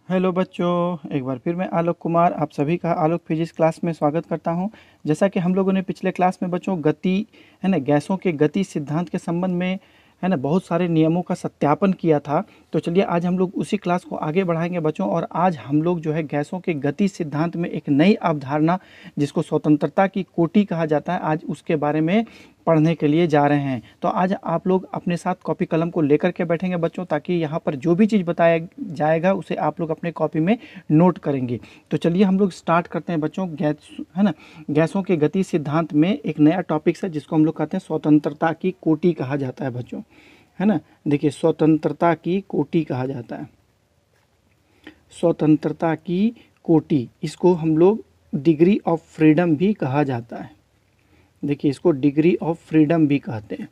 Hello बच्चों, एक बार फिर मैं आलोक कुमार आप सभी का आलोक फिजिक्स क्लास में स्वागत करता हूं। जैसा कि हम लोगों ने पिछले क्लास में बच्चों गति है ना, गैसों के गति सिद्धांत के संबंध में है ना बहुत सारे नियमों का सत्यापन किया था। तो चलिए आज हम लोग उसी क्लास को आगे बढ़ाएंगे बच्चों। और आज हम लोग जो है गैसों के गति सिद्धांत में एक नई अवधारणा जिसको स्वतंत्रता की कोटि कहा जाता है, आज उसके बारे में पढ़ने के लिए जा रहे हैं। तो आज आप लोग अपने साथ कॉपी कलम को लेकर के बैठेंगे बच्चों, ताकि यहाँ पर जो भी चीज़ बताया जाएगा उसे आप लोग अपने कॉपी में नोट करेंगे। तो चलिए हम लोग स्टार्ट करते हैं बच्चों। गैस है ना, गैसों के गति सिद्धांत में एक नया टॉपिक है जिसको हम लोग कहते हैं स्वतंत्रता की कोटि कहा जाता है बच्चों, है ना। देखिए, स्वतंत्रता की कोटि कहा जाता है, स्वतंत्रता की कोटि। इसको हम लोग डिग्री ऑफ फ्रीडम भी कहा जाता है। देखिए, इसको डिग्री ऑफ फ्रीडम भी कहते हैं,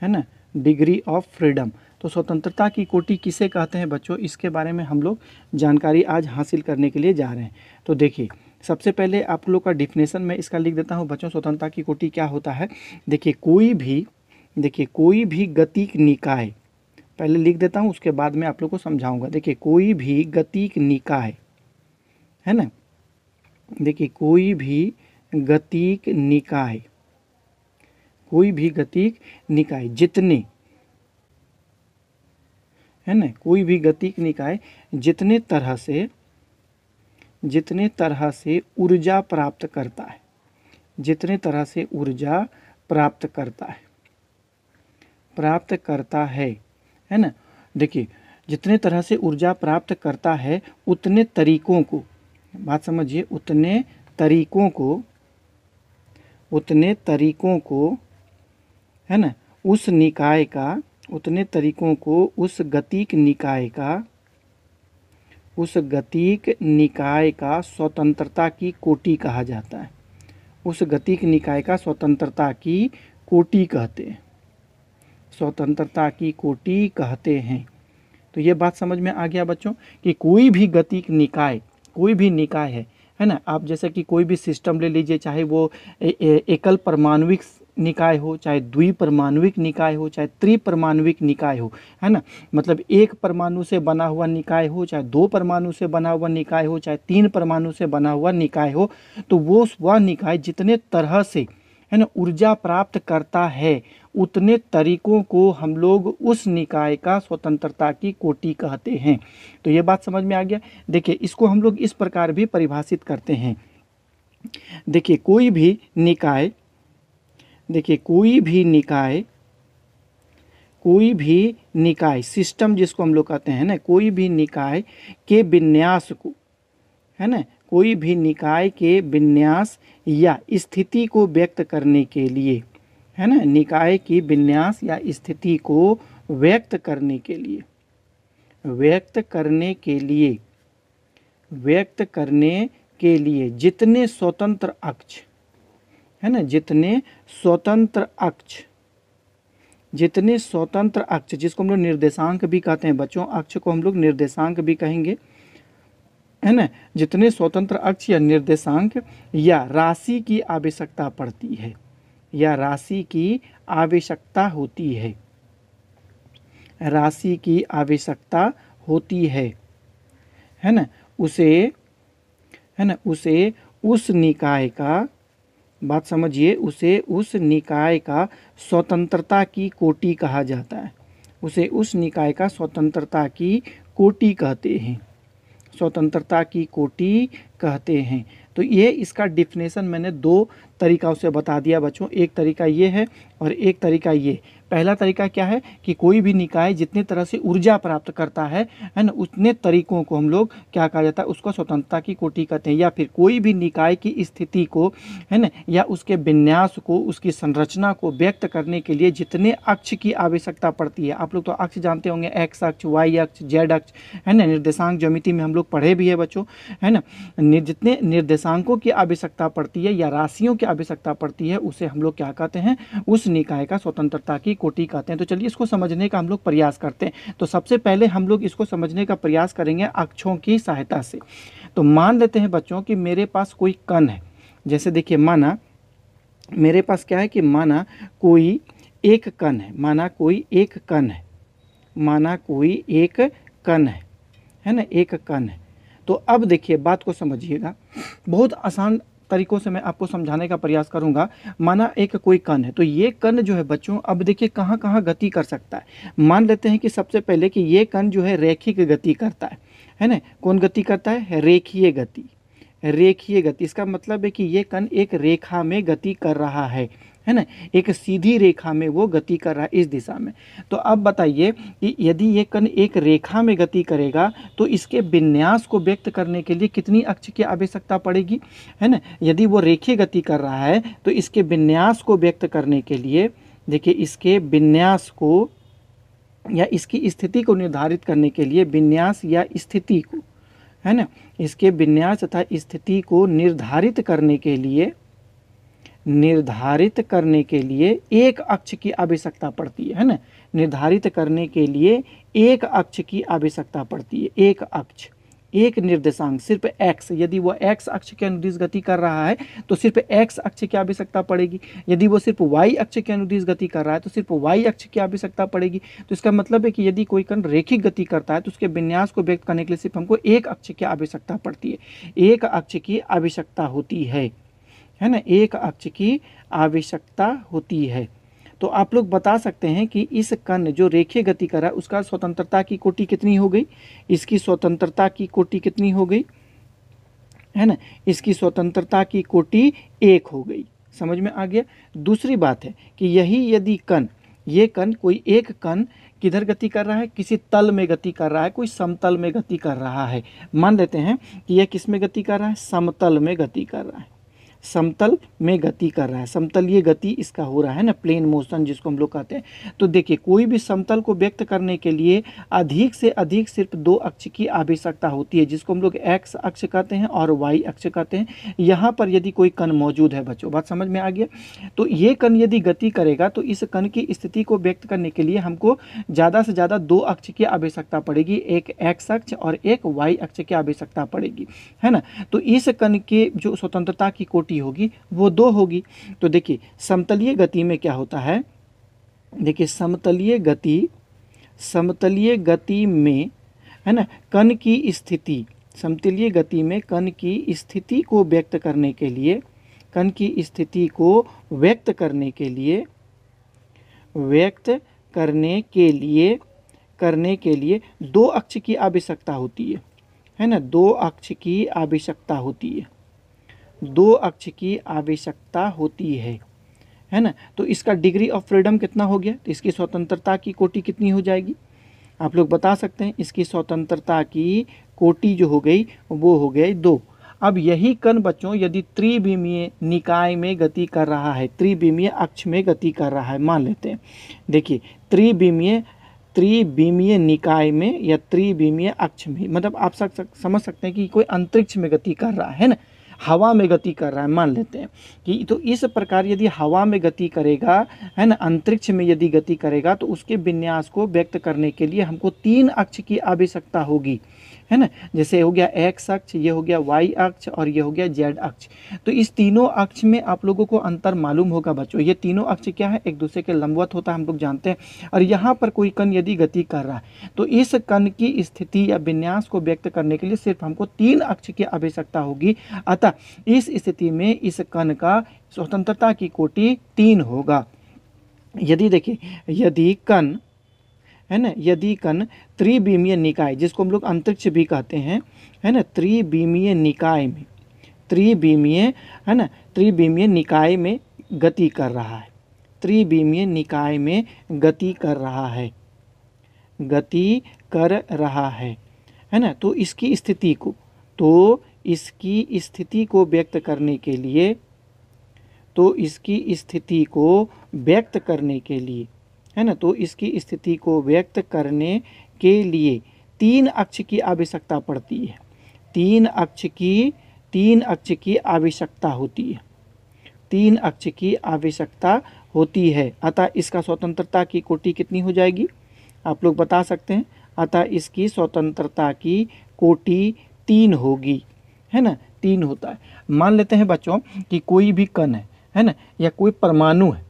है ना, डिग्री ऑफ फ्रीडम। तो स्वतंत्रता की कोटि किसे कहते हैं बच्चों, इसके बारे में हम लोग जानकारी आज हासिल करने के लिए जा रहे हैं। तो देखिए, सबसे पहले आप लोग का डिफिनेशन में इसका लिख देता हूं बच्चों। स्वतंत्रता की कोटि क्या होता है, देखिए कोई भी गतिक निकाय, पहले लिख देता हूं उसके बाद में आप लोग को समझाऊंगा। देखिए, कोई भी गतिक निकाय, है ना, देखिए कोई भी गतिक निकाय, कोई भी गतिक निकाय जितने, है ना, कोई भी गतिक निकाय जितने तरह से ऊर्जा प्राप्त करता है, जितने तरह से ऊर्जा प्राप्त करता है ना। देखिए, जितने तरह से ऊर्जा प्राप्त करता है उतने तरीकों को, बात समझिए, उतने तरीकों को है ना, उस निकाय का, उतने तरीकों को उस गतिक निकाय का स्वतंत्रता की कोटि कहा जाता है। उस गतिक निकाय का स्वतंत्रता की कोटि कहते हैं, स्वतंत्रता की कोटि कहते हैं। तो ये बात समझ में आ गया बच्चों कि कोई भी गतिक निकाय, कोई भी निकाय है ना। आप जैसे कि कोई भी सिस्टम ले लीजिए, चाहे वो एकल परमाणुविक निकाय हो, चाहे द्विपरमाणुविक निकाय हो, चाहे त्रिपरमाणुविक निकाय हो, है ना। मतलब एक परमाणु से बना हुआ निकाय हो, चाहे दो परमाणु से बना हुआ निकाय हो, चाहे तीन परमाणु से बना हुआ निकाय हो, तो वो वह निकाय जितने तरह से, है ना, ऊर्जा प्राप्त करता है उतने तरीकों को हम लोग उस निकाय का स्वतंत्रता की कोटि कहते हैं। तो ये बात समझ में आ गया। देखिए, इसको हम लोग इस प्रकार भी परिभाषित करते हैं। देखिए, कोई भी निकाय, देखिए कोई भी निकाय सिस्टम जिसको हम लोग कहते हैं ना, कोई भी निकाय के विन्यास को, है ना, कोई भी निकाय के विन्यास या स्थिति को व्यक्त करने के लिए, है ना, निकाय की विन्यास या स्थिति को व्यक्त करने के लिए जितने स्वतंत्र अक्ष, है ना, जितने स्वतंत्र अक्ष जिसको हम लोग निर्देशांक भी कहते हैं बच्चों, अक्ष को हम लोग निर्देशांक भी कहेंगे, है ना। जितने स्वतंत्र अक्ष या निर्देशांक या राशि की आवश्यकता पड़ती है, या राशि की आवश्यकता होती है, राशि की आवश्यकता होती है ना, उसे, है ना, उसे उस निकाय का, बात समझिए, उसे उस निकाय का स्वतंत्रता की कोटि कहा जाता है। उसे उस निकाय का स्वतंत्रता की कोटि कहते हैं, स्वतंत्रता की कोटि कहते हैं। तो ये इसका डिफिनेशन मैंने दो तरीक़ों से बता दिया बच्चों। एक तरीका ये है और एक तरीका ये। पहला तरीका क्या है कि कोई भी निकाय जितने तरह से ऊर्जा प्राप्त करता है ना, उतने तरीकों को हम लोग क्या कहा जाता है, उसको स्वतंत्रता की कोटि कहते हैं। या फिर कोई भी निकाय की स्थिति को, है ना, या उसके विन्यास को, उसकी संरचना को व्यक्त करने के लिए जितने अक्ष की आवश्यकता पड़ती है। आप लोग तो अक्ष जानते होंगे, एक्स अक्ष, वाई अक्ष, जेड अक्ष, है ना, निर्देशांक ज्यामिति में हम लोग पढ़े भी है बच्चों, है ना। जितने निर्देशांकों की आवश्यकता पड़ती है या राशियों की आवश्यकता पड़ती है, उसे हम लोग क्या कहते हैं, उस निकाय का स्वतंत्रता की कोटि कहते हैं। तो चलिए इसको समझने का हम लोग प्रयास करते हैं। तो सबसे पहले हम लोग इसको समझने का प्रयास करेंगे अक्षों की सहायता से। तो मान लेते हैं बच्चों कि मेरे पास कोई कण है। जैसे देखिए, माना मेरे पास क्या है कि माना कोई एक कण है, माना कोई एक कण है, है ना, एक कण है। तो अब देखिए बात को समझिएगा, बहुत आसान तरीकों से मैं आपको समझाने का प्रयास करूंगा। माना एक कोई कण है, तो ये कण जो है बच्चों, अब देखिए कहाँ कहाँ गति कर सकता है। मान लेते हैं कि सबसे पहले कि ये कण जो है रैखिक गति करता है ना। कौन गति करता है? रेखीय गति। रेखीय गति, इसका मतलब है कि ये कण एक रेखा में गति कर रहा है ना, एक सीधी रेखा में वो गति कर रहा है इस दिशा में। तो अब बताइए कि यदि ये कण एक रेखा में गति करेगा तो इसके विन्यास को व्यक्त करने के लिए कितनी अक्ष की आवश्यकता पड़ेगी, है ना। यदि वो रेखीय गति कर रहा है तो इसके विन्यास को व्यक्त करने के लिए, देखिए इसके विन्यास को या इसकी स्थिति को निर्धारित करने के लिए, विन्यास या स्थिति को, है ना, इसके विन्यास तथा स्थिति को निर्धारित करने के लिए एक अक्ष की आवश्यकता पड़ती है ना। निर्धारित करने के लिए एक अक्ष की आवश्यकता पड़ती है। एक अक्ष, एक निर्देशांक, सिर्फ x। यदि वो x अक्ष के अनुदिश गति कर रहा है तो सिर्फ x अक्ष की आवश्यकता पड़ेगी। यदि वो सिर्फ y अक्ष के अनुदिश गति कर रहा है तो सिर्फ y अक्ष की आवश्यकता पड़ेगी। तो इसका मतलब है कि यदि कोई कण रेखिक गति करता है तो उसके विन्यास को व्यक्त करने के लिए सिर्फ हमको एक अक्ष की आवश्यकता पड़ती है। एक अक्ष की आवश्यकता होती है ना, एक अक्ष की आवश्यकता होती है। तो आप लोग बता सकते हैं कि इस कण जो रेखीय गति कर रहा है उसका स्वतंत्रता की कोटि कितनी हो गई? इसकी स्वतंत्रता की कोटि कितनी हो गई, है ना? इसकी स्वतंत्रता की कोटि 1 हो गई। समझ में आ गया? दूसरी बात है कि यही यदि कण, ये कण, कोई एक कण किधर गति कर रहा है? किसी तल में गति कर रहा है, कोई समतल में गति कर रहा है। मान लेते हैं कि यह किस में गति कर रहा है? समतल में गति कर रहा है। समतल में गति कर रहा है, समतलीय गति इसका हो रहा है ना, प्लेन मोशन जिसको हम लोग कहते हैं। तो देखिए कोई भी समतल को व्यक्त करने के लिए अधिक से अधिक सिर्फ 2 अक्ष की आवश्यकता होती है, जिसको हम लोग x अक्ष कहते हैं और y अक्ष कहते हैं। यहाँ पर यदि कोई कण मौजूद है बच्चों, बात समझ में आ गया? तो ये कण यदि गति करेगा तो इस कण की स्थिति को व्यक्त करने के लिए हमको ज़्यादा से ज़्यादा 2 अक्ष की आवश्यकता पड़ेगी, एक x अक्ष और एक y अक्ष की आवश्यकता पड़ेगी, है ना। तो इस कण के जो स्वतंत्रता की कोटि होगी वो 2 होगी। तो देखिए समतलीय गति में क्या होता है? देखिए समतलीय गति में, है ना, कण की स्थिति, समतलीय गति में कण की स्थिति को व्यक्त करने के लिए, कण की स्थिति को व्यक्त करने के लिए 2 अक्ष की आवश्यकता होती है ना, 2 अक्ष की आवश्यकता होती है, 2 अक्ष की आवश्यकता होती है ना। तो इसका डिग्री ऑफ फ्रीडम कितना हो गया? तो इसकी स्वतंत्रता की कोटि कितनी हो जाएगी? आप लोग बता सकते हैं। इसकी स्वतंत्रता की कोटि जो हो गई वो हो गई 2। अब यही कण बच्चों यदि त्रिविमीय निकाय में गति कर रहा है, त्रिविमीय अक्ष में गति कर रहा है, मान लेते हैं, देखिए त्रिविमीय निकाय में या त्रिविमीय अक्ष में, मतलब आप समझ सकते हैं कि कोई अंतरिक्ष में गति कर रहा है ना, हवा में गति कर रहा है, मान लेते हैं कि, तो इस प्रकार यदि हवा में गति करेगा, है ना, अंतरिक्ष में यदि गति करेगा तो उसके विन्यास को व्यक्त करने के लिए हमको 3 अक्ष की आवश्यकता होगी, है ना। जैसे हो गया x अक्ष, ये हो गया y अक्ष और ये हो गया z अक्ष। तो इस तीनों अक्ष में आप लोगों को अंतर मालूम होगा बच्चों। ये तीनों अक्ष क्या है? एक दूसरे के लंबवत होता है, हम लोग जानते हैं। और यहाँ पर कोई कण यदि गति कर रहा है तो इस कण की स्थिति या विन्यास को व्यक्त करने के लिए सिर्फ हमको 3 अक्ष की आवश्यकता होगी। अतः इस स्थिति में इस कण का स्वतंत्रता की कोटि 3 होगा। यदि देखिए, यदि कण, है ना, यदि कण त्रिविमीय निकाय, जिसको हम लोग अंतरिक्ष भी कहते हैं, है ना, त्रिविमीय निकाय में, त्रिविमीय, है ना, त्रिविमीय निकाय में गति कर रहा है, त्रिविमीय निकाय में गति कर रहा है, गति कर रहा है ना। तो इसकी स्थिति को, तो इसकी स्थिति को व्यक्त करने के लिए, तो इसकी स्थिति को व्यक्त करने के लिए, है ना, तो इसकी स्थिति को व्यक्त करने के लिए 3 अक्ष की आवश्यकता पड़ती है, 3 अक्ष की आवश्यकता होती है, 3 अक्ष की आवश्यकता होती है। अतः इसका स्वतंत्रता की कोटि कितनी हो जाएगी? आप लोग बता सकते हैं। अतः इसकी स्वतंत्रता की कोटि 3 होगी, है ना, 3 होता है। मान लेते हैं बच्चों कि कोई भी कण है ना, या कोई परमाणु है,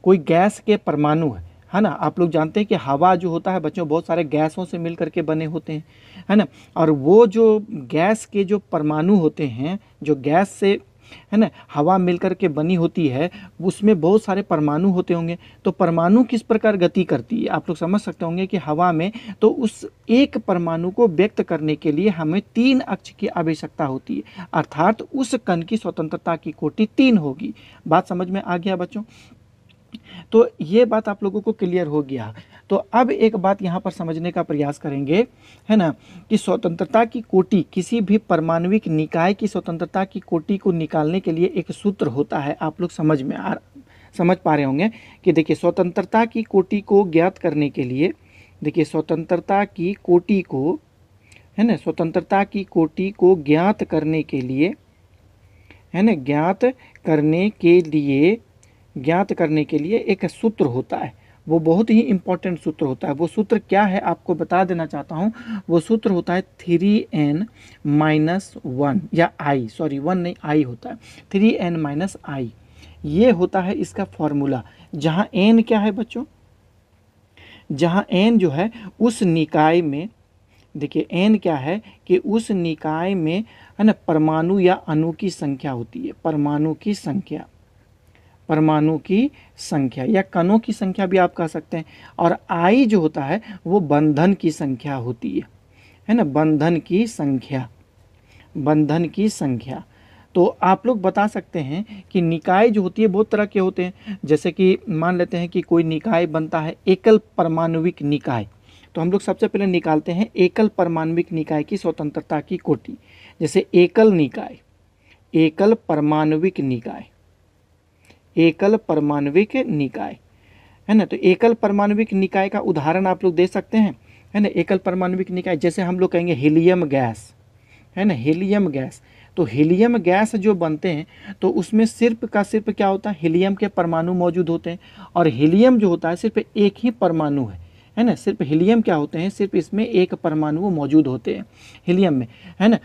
कोई गैस के परमाणु है, है ना। आप लोग जानते हैं कि हवा जो होता है बच्चों बहुत सारे गैसों से मिल करके बने होते हैं, है ना। और वो जो गैस के जो परमाणु होते हैं, जो गैस से, है ना, हवा मिलकर के बनी होती है, उसमें बहुत सारे परमाणु होते होंगे। तो परमाणु किस प्रकार गति करती है आप लोग समझ सकते होंगे कि हवा में, तो उस एक परमाणु को व्यक्त करने के लिए हमें 3 अक्ष की आवश्यकता होती है, अर्थात उस कण की स्वतंत्रता की कोटि 3 होगी। बात समझ में आ गया बच्चों? तो ये बात आप लोगों को क्लियर हो गया। तो अब एक बात यहाँ पर समझने का प्रयास करेंगे, है ना, कि स्वतंत्रता की कोटि, किसी भी परमाणविक निकाय की स्वतंत्रता की कोटि को निकालने के लिए एक सूत्र होता है। आप लोग समझ पा रहे होंगे कि देखिए स्वतंत्रता की कोटि को ज्ञात करने के लिए, देखिए स्वतंत्रता की कोटि को, है ना, स्वतंत्रता की कोटि को ज्ञात करने के लिए, है ना, ज्ञात करने के लिए एक सूत्र होता है। वो बहुत ही इंपॉर्टेंट सूत्र होता है। वो सूत्र क्या है आपको बता देना चाहता हूँ। वो सूत्र होता है 3n-1, या i, सॉरी 1 नहीं i होता है, 3n-i। ये होता है इसका फॉर्मूला, जहाँ n क्या है बच्चों, जहाँ n जो है उस निकाय में, देखिए n क्या है कि उस निकाय में, है ना, परमाणु या अणु की संख्या होती है, परमाणु की संख्या या कणों की संख्या भी आप कह सकते हैं। और आई जो होता है वो बंधन की संख्या होती है ना, बंधन की संख्या। तो आप लोग बता सकते हैं कि निकाय जो होती है बहुत तरह के होते हैं। जैसे कि मान लेते हैं कि कोई निकाय बनता है एकल परमाणुविक निकाय, तो हम लोग सबसे पहले निकालते हैं एकल परमाणुविक निकाय की स्वतंत्रता की कोटि। जैसे एकल परमाणुविक निकाय, है ना। तो एकल परमाणुविक निकाय का उदाहरण आप लोग दे सकते हैं, है ना। एकल परमाणुविक निकाय जैसे हम लोग कहेंगे हीलियम गैस, है ना, हीलियम गैस। तो हीलियम गैस जो बनते हैं तो उसमें सिर्फ का सिर्फ क्या होता है, हीलियम के परमाणु मौजूद होते हैं। और हीलियम जो होता है सिर्फ एक ही परमाणु है ना। सिर्फ हीलियम क्या होते हैं, सिर्फ इसमें एक परमाणु मौजूद होते हैं हीलियम में, है ना।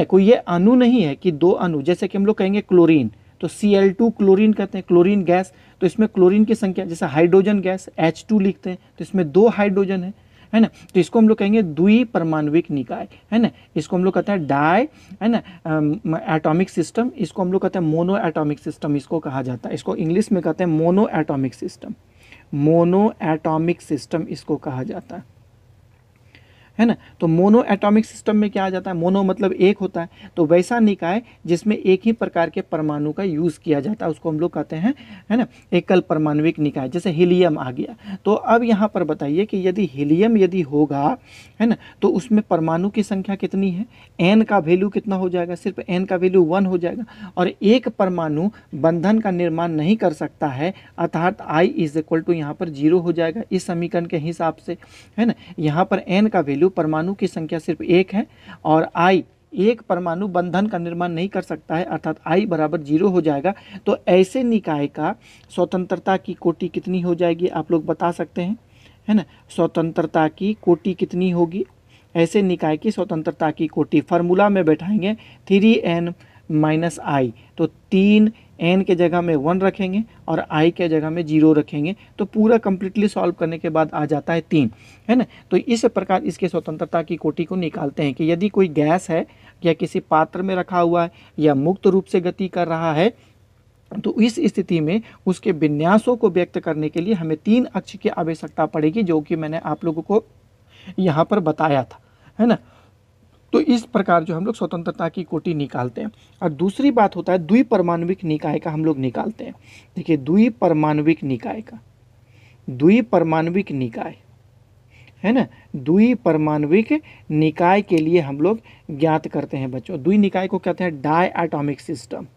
कोई ये अणु नहीं है कि 2 अणु, जैसे कि हम लोग कहेंगे क्लोरीन, तो Cl2 क्लोरीन कहते हैं, क्लोरीन गैस। तो इसमें क्लोरीन की संख्या, जैसे हाइड्रोजन गैस H2 लिखते हैं, तो इसमें 2 हाइड्रोजन है ना। तो इसको हम लोग कहेंगे द्विपरमाणुविक निकाय, है ना। इसको हम लोग कहते हैं डाई, है ना, एटॉमिक सिस्टम। इसको हम लोग कहते हैं मोनो एटॉमिक सिस्टम, इसको कहा जाता है। इसको इंग्लिश में कहते हैं मोनो एटॉमिक सिस्टम इसको कहा जाता है ना। तो मोनो एटॉमिक सिस्टम में क्या आ जाता है, मोनो मतलब एक होता है, तो वैसा निकाय जिसमें एक ही प्रकार के परमाणु का यूज़ किया जाता है उसको हम लोग कहते हैं, है ना, एकल परमाणुविक निकाय। जैसे हीलियम आ गया। तो अब यहाँ पर बताइए कि यदि हीलियम होगा, है ना, तो उसमें परमाणु की संख्या कितनी है, n का वैल्यू कितना हो जाएगा, सिर्फ n का वैल्यू 1 हो जाएगा। और एक परमाणु बंधन का निर्माण नहीं कर सकता है, अर्थात i = यहाँ पर 0 हो जाएगा इस समीकरण के हिसाब से, है ना। यहाँ पर n का वैल्यू, परमाणु की संख्या सिर्फ 1 है, और i, एक परमाणु बंधन का निर्माण नहीं कर सकता है, अर्थात i = 0 हो जाएगा। तो ऐसे निकाय का स्वतंत्रता की कोटि कितनी हो जाएगी आप लोग बता सकते हैं, है ना। स्वतंत्रता की कोटि कितनी होगी, ऐसे निकाय की स्वतंत्रता की कोटि फार्मूला में बैठाएंगे 3n-i। तो 3 n के जगह में 1 रखेंगे और i के जगह में 0 रखेंगे, तो पूरा कंप्लीटली सॉल्व करने के बाद आ जाता है 3, है ना। तो इस प्रकार इसके स्वतंत्रता की कोटि को निकालते हैं कि यदि कोई गैस है या किसी पात्र में रखा हुआ है या मुक्त रूप से गति कर रहा है, तो इस स्थिति में उसके विन्यासों को व्यक्त करने के लिए हमें 3 अक्ष की आवश्यकता पड़ेगी, जो कि मैंने आप लोगों को यहाँ पर बताया था, है ना। तो इस प्रकार जो हम लोग स्वतंत्रता की कोटि निकालते हैं। और दूसरी बात होता है द्विपरमाणुविक निकाय का हम लोग निकालते हैं। देखिए द्विपरमाणुविक निकाय, है ना, द्विपरमाणुविक निकाय के लिए हम लोग ज्ञात करते हैं बच्चों। द्वि निकाय को कहते हैं डाई एटॉमिक सिस्टम,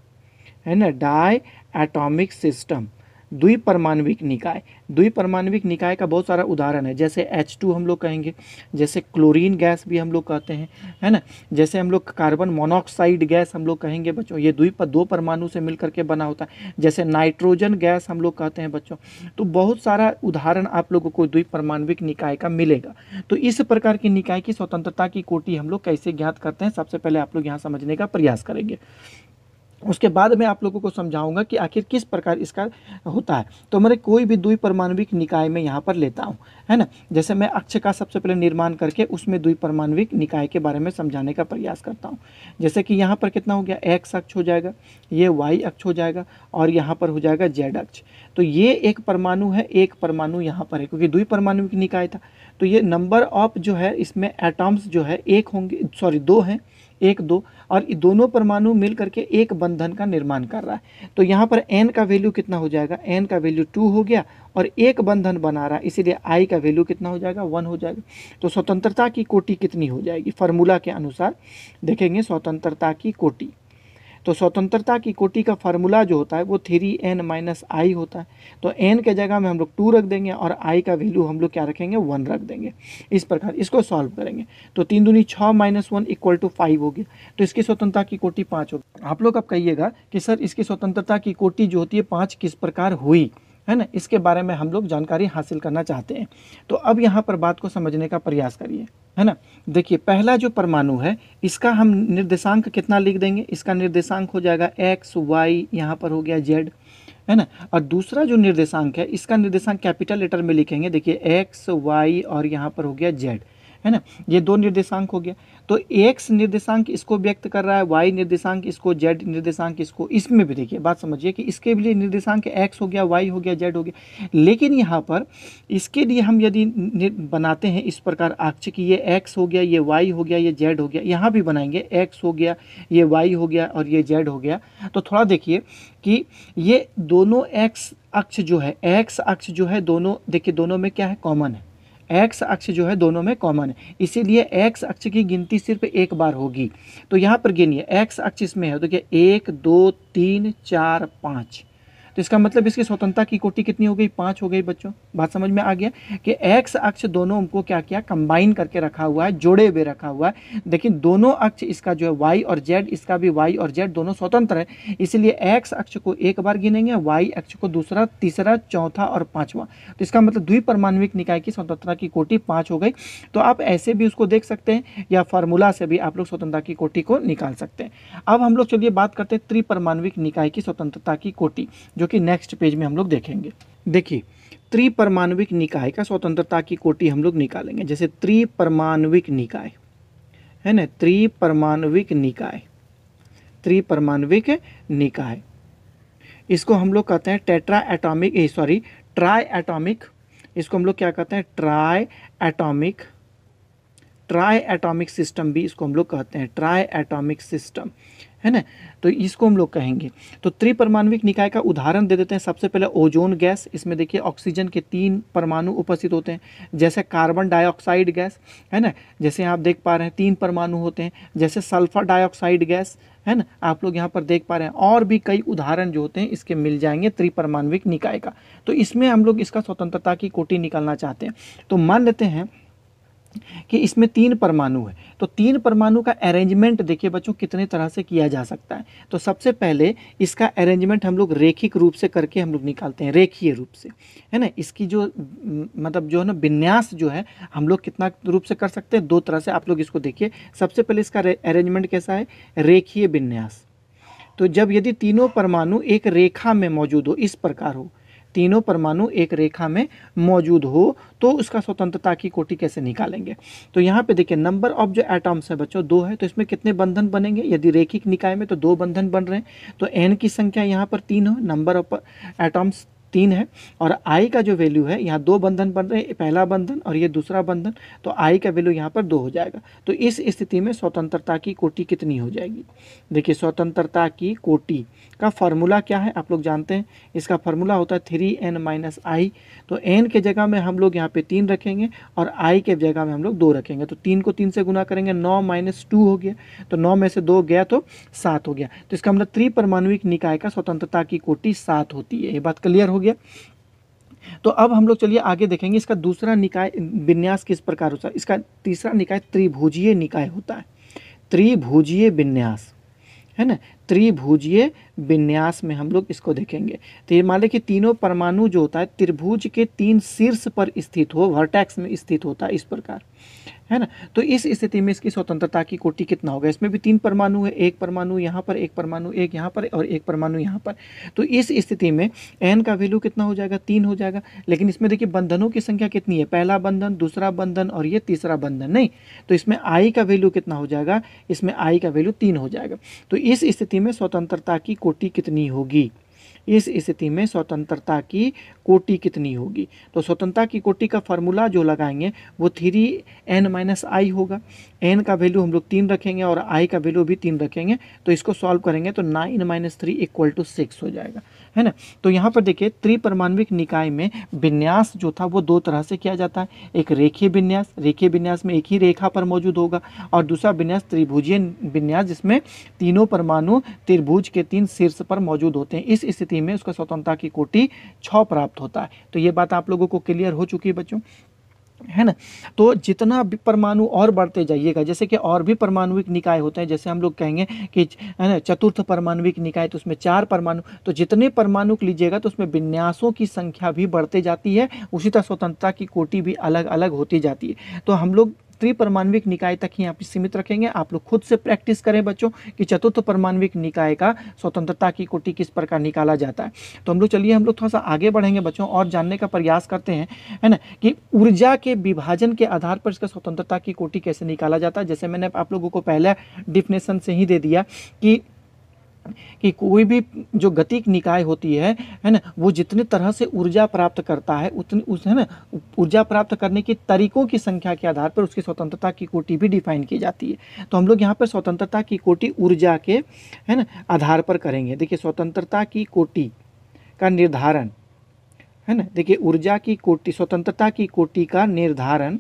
है ना, डाई एटॉमिक सिस्टम, द्विपरमाणुविक निकाय का बहुत सारा उदाहरण है। जैसे H2 हम लोग कहेंगे, जैसे क्लोरीन गैस भी हम लोग कहते हैं, है ना। जैसे हम लोग कार्बन मोनोऑक्साइड गैस हम लोग कहेंगे बच्चों, ये 2 परमाणु से मिलकर के बना होता है। जैसे नाइट्रोजन गैस हम लोग कहते हैं बच्चों। तो बहुत सारा उदाहरण आप लोगों को द्विपरमाणुविक निकाय का मिलेगा। तो इस प्रकार की निकाय की स्वतंत्रता की कोटि हम लोग कैसे ज्ञात करते हैं, सबसे पहले आप लोग यहाँ समझने का प्रयास करेंगे। उसके बाद मैं आप लोगों को समझाऊंगा कि आखिर किस प्रकार इसका होता है। तो मैं कोई भी द्विपरमाणविक निकाय में यहाँ पर लेता हूँ, है ना। जैसे मैं अक्ष का सबसे पहले निर्माण करके उसमें द्विपरमाणविक निकाय के बारे में समझाने का प्रयास करता हूँ। जैसे कि यहाँ पर कितना हो गया, एक्स अक्ष हो जाएगा, ये वाई अक्ष हो जाएगा और यहाँ पर हो जाएगा जेड अक्ष। तो ये एक परमाणु है, एक परमाणु यहाँ पर है, क्योंकि द्विपरमाणुविक निकाय था। तो ये नंबर ऑफ जो है इसमें एटम्स जो है एक होंगे, सॉरी दो हैं, एक दो, और ये दोनों परमाणु मिल करके एक बंधन का निर्माण कर रहा है। तो यहाँ पर n का वैल्यू कितना हो जाएगा, n का वैल्यू 2 हो गया और एक बंधन बना रहा है, इसीलिए I का वैल्यू कितना हो जाएगा, 1 हो जाएगा। तो स्वतंत्रता की कोटि कितनी हो जाएगी, फार्मूला के अनुसार देखेंगे स्वतंत्रता की कोटि। तो स्वतंत्रता की कोटि का फार्मूला जो होता है वो 3n माइनस आई होता है। तो n के जगह में हम लोग 2 रख देंगे और i का वैल्यू हम लोग क्या रखेंगे, 1 रख देंगे। इस प्रकार इसको सॉल्व करेंगे तो 3 दूनी 6 माइनस 1 इक्वल टू 5 हो गया। तो इसकी स्वतंत्रता की कोटि 5 होगी। आप लोग अब कहिएगा कि सर इसकी स्वतंत्रता की कोटि जो होती है 5 किस प्रकार हुई, है ना, इसके बारे में हम लोग जानकारी हासिल करना चाहते हैं। तो अब यहाँ पर बात को समझने का प्रयास करिए, है ना। देखिए पहला जो परमाणु है इसका हम निर्देशांक कितना लिख देंगे, इसका निर्देशांक हो जाएगा एक्स वाई, यहाँ पर हो गया जेड, है ना। और दूसरा जो निर्देशांक है इसका निर्देशांक कैपिटल लेटर में लिखेंगे, देखिए एक्स वाई और यहाँ पर हो गया जेड, है ना। ये दो निर्देशांक हो गया। तो एक्स निर्देशांक इसको व्यक्त कर रहा है, वाई निर्देशांक इसको, जेड निर्देशांक इसको। इसमें भी देखिए बात समझिए कि इसके लिए निर्देशांक एक्स हो गया, वाई हो गया, जेड हो गया। लेकिन यहाँ पर इसके लिए हम यदि बनाते हैं इस प्रकार अक्ष की, ये एक्स हो गया, ये वाई हो गया, ये जेड हो गया, यहाँ भी बनाएंगे एक्स हो गया, ये वाई हो गया और ये जेड हो गया। तो थोड़ा देखिए कि ये दोनों एक्स अक्ष जो है, एक्स अक्ष जो है दोनों, देखिए दोनों में क्या है, कॉमन है। एक्स अक्ष जो है दोनों में कॉमन है, इसीलिए एक्स अक्ष की गिनती सिर्फ एक बार होगी। तो यहाँ पर गिनिए, एक्स अक्ष इसमें है, तो क्या 1 2 3 4 5। तो इसका मतलब इसकी स्वतंत्रता की कोटि कितनी हो गई, 5 हो गई। बच्चों बात समझ में आ गया कि एक्स अक्ष दोनों हमको क्या किया, कंबाइन करके रखा हुआ है, जोड़े हुए रखा हुआ है। लेकिन दोनों अक्ष इसका जो है वाई और जेड, इसका भी वाई और जेड दोनों स्वतंत्र है, इसलिए एक्स अक्ष को एक बार गिनेंगे, वाई अक्ष को दूसरा, तीसरा, चौथा और पांचवा। तो इसका मतलब द्विपरमाणविक निकाय की स्वतंत्रता की कोटि 5 हो गई। तो आप ऐसे भी उसको देख सकते हैं या फार्मूला से भी आप लोग स्वतंत्रता की कोटि को निकाल सकते हैं। अब हम लोग चलिए बात करते हैं त्रिपरमाणविक निकाय की स्वतंत्रता की कोटि, जो कि नेक्स्ट पेज में हम लोग देखेंगे। देखिए त्रिपरमाणविक निकाय का स्वतंत्रता की कोटि हम लोग निकालेंगे। जैसे त्रिपरमाणविक निकाय है ना, त्रिपरमाणविक निकाय, त्रिपरमाणविक निकाय, इसको हम लोग कहते हैं tetra atomic, sorry try atomic, इसको हम लोग क्या कहते हैं, try atomic, try atomic system भी इसको हम लोग कहते हैं, ट्राई एटॉमिक सिस्टम, है ना। तो इसको हम लोग कहेंगे। तो त्रिपरमाणविक निकाय का उदाहरण दे देते हैं। सबसे पहले ओजोन गैस, इसमें देखिए ऑक्सीजन के 3 परमाणु उपस्थित होते हैं। जैसे कार्बन डाइऑक्साइड गैस, है ना, जैसे आप देख पा रहे हैं 3 परमाणु होते हैं। जैसे सल्फर डाइऑक्साइड गैस, है ना, आप लोग यहाँ पर देख पा रहे हैं। और भी कई उदाहरण जो होते हैं इसके मिल जाएंगे त्रिपरमाणविक निकाय का। तो इसमें हम लोग इसका स्वतंत्रता की कोटि निकालना चाहते हैं। तो मान लेते हैं कि इसमें 3 परमाणु है। तो 3 परमाणु का अरेंजमेंट देखिए बच्चों कितने तरह से किया जा सकता है। तो सबसे पहले इसका अरेंजमेंट हम लोग रेखिक रूप से करके हम लोग निकालते हैं, रेखीय रूप से, है ना। इसकी जो मतलब जो है ना विन्यास जो है हम लोग कितना रूप से कर सकते हैं, 2 तरह से। आप लोग इसको देखिए, सबसे पहले इसका अरेंजमेंट कैसा है, रेखीय विन्यास। तो जब यदि तीनों परमाणु एक रेखा में मौजूद हो, इस प्रकार हो, तीनों परमाणु एक रेखा में मौजूद हो, तो उसका स्वतंत्रता की कोटि कैसे निकालेंगे। तो यहाँ पे देखिए नंबर ऑफ जो एटम्स है बच्चों 2 है। तो इसमें कितने बंधन बनेंगे, यदि रेखिक निकाय में तो 2 बंधन बन रहे हैं। तो n की संख्या यहाँ पर 3 हो, नंबर ऑफ एटम्स 3 है। और I का जो वैल्यू है, यहाँ 2 बंधन बन रहे हैं, पहला बंधन और ये दूसरा बंधन। तो I का वैल्यू यहाँ पर 2 हो जाएगा। तो इस स्थिति में स्वतंत्रता की कोटि कितनी हो जाएगी। देखिए स्वतंत्रता की कोटि का फार्मूला क्या है, आप लोग जानते हैं। इसका फार्मूला होता है 3n माइनस आई। तो n के जगह में हम लोग यहाँ पे 3 रखेंगे और I के जगह में हम लोग 2 रखेंगे। तो 3 को 3 से गुना करेंगे, 9 माइनस 2 हो गया। तो 9 में से 2 गया तो 7 हो गया। तो इसका मतलब त्रिपरमाणविक निकाय का स्वतंत्रता की कोटि 7 होती है। ये बात क्लियर हो गया। तो अब हम लोग चलिए आगे देखेंगे इसका दूसरा निकाय विन्यास किस प्रकार होता है। इसका तीसरा निकाय त्रिभुजीय निकाय होता है, त्रिभुजीय विन्यास, है ना। त्रिभुजीय विन्यास में हम लोग इसको देखेंगे। तो ये मान लें कि तीनों परमाणु जो होता है त्रिभुज के 3 शीर्ष पर स्थित हो, वर्टेक्स में स्थित होता है, इस प्रकार, है ना। तो इस स्थिति में इसकी स्वतंत्रता की कोटि कितना होगा, इसमें भी 3 परमाणु है, एक परमाणु यहाँ पर, एक परमाणु एक यहाँ पर और एक परमाणु यहाँ पर। तो इस स्थिति में n का वैल्यू कितना हो जाएगा, 3 हो जाएगा। लेकिन इसमें देखिए बंधनों की संख्या कितनी है, पहला बंधन, दूसरा बंधन और ये तीसरा बंधन, नहीं। तो इसमें I का वैल्यू कितना हो जाएगा, इसमें I का वैल्यू 3 हो जाएगा। तो इस स्थिति में स्वतंत्रता की कोटि कितनी होगी, इस स्थिति में स्वतंत्रता की कोटि कितनी होगी। तो स्वतंत्रता की कोटि का फॉर्मूला जो लगाएंगे वो 3n-i होगा। n का वैल्यू हम लोग 3 रखेंगे और i का वैल्यू भी 3 रखेंगे। तो इसको सॉल्व करेंगे तो 9 - 3 = 6 हो जाएगा, है ना। तो यहाँ पर देखिए त्रिपरमाण्विक निकाय में विन्यास जो था वो 2 तरह से किया जाता है। एक रेखीय विन्यास, रेखीय विन्यास में एक ही रेखा पर मौजूद होगा, और दूसरा विन्यास त्रिभुजीय विन्यास जिसमें तीनों परमाणु त्रिभुज के 3 शीर्ष पर मौजूद होते हैं। इस स्थिति में उसका स्वतंत्रता की कोटि 6 प्राप्त होता है। तो ये बात आप लोगों को क्लियर हो चुकी है बच्चों, है ना। तो जितना भी परमाणु और बढ़ते जाइएगा, जैसे कि और भी परमाणुविक निकाय होते हैं, जैसे हम लोग कहेंगे कि है ना चतुर्थ परमाणुविक निकाय, तो उसमें 4 परमाणु, तो जितने परमाणु लीजिएगा तो उसमें विन्यासों की संख्या भी बढ़ते जाती है, उसी तरह स्वतंत्रता की कोटि भी अलग अलग होती जाती है। तो हम लोग त्रिपरमाण्विक निकाय तक ही यहाँ पे सीमित रखेंगे। आप लोग खुद से प्रैक्टिस करें बच्चों कि चतुर्थ परमाण्विक निकाय का स्वतंत्रता की कोटि किस प्रकार निकाला जाता है। तो हम लोग चलिए हम लोग थोड़ा सा आगे बढ़ेंगे बच्चों और जानने का प्रयास करते हैं, है ना, कि ऊर्जा के विभाजन के आधार पर इसका स्वतंत्रता की कोटि कैसे निकाला जाता है। जैसे मैंने आप लोगों को पहले डिफिनेशन से ही दे दिया कि कोई भी जो गतिक निकाय होती है ना, वो जितनी तरह से ऊर्जा प्राप्त करता है उतनी है ना ऊर्जा प्राप्त करने के तरीकों की संख्या के आधार पर उसकी स्वतंत्रता की कोटि भी डिफाइन की जाती है। तो हम लोग यहाँ पर स्वतंत्रता की कोटि ऊर्जा के है ना आधार पर करेंगे। देखिए स्वतंत्रता की कोटि का निर्धारण, है ना, देखिए ऊर्जा की कोटि, स्वतंत्रता की कोटि का निर्धारण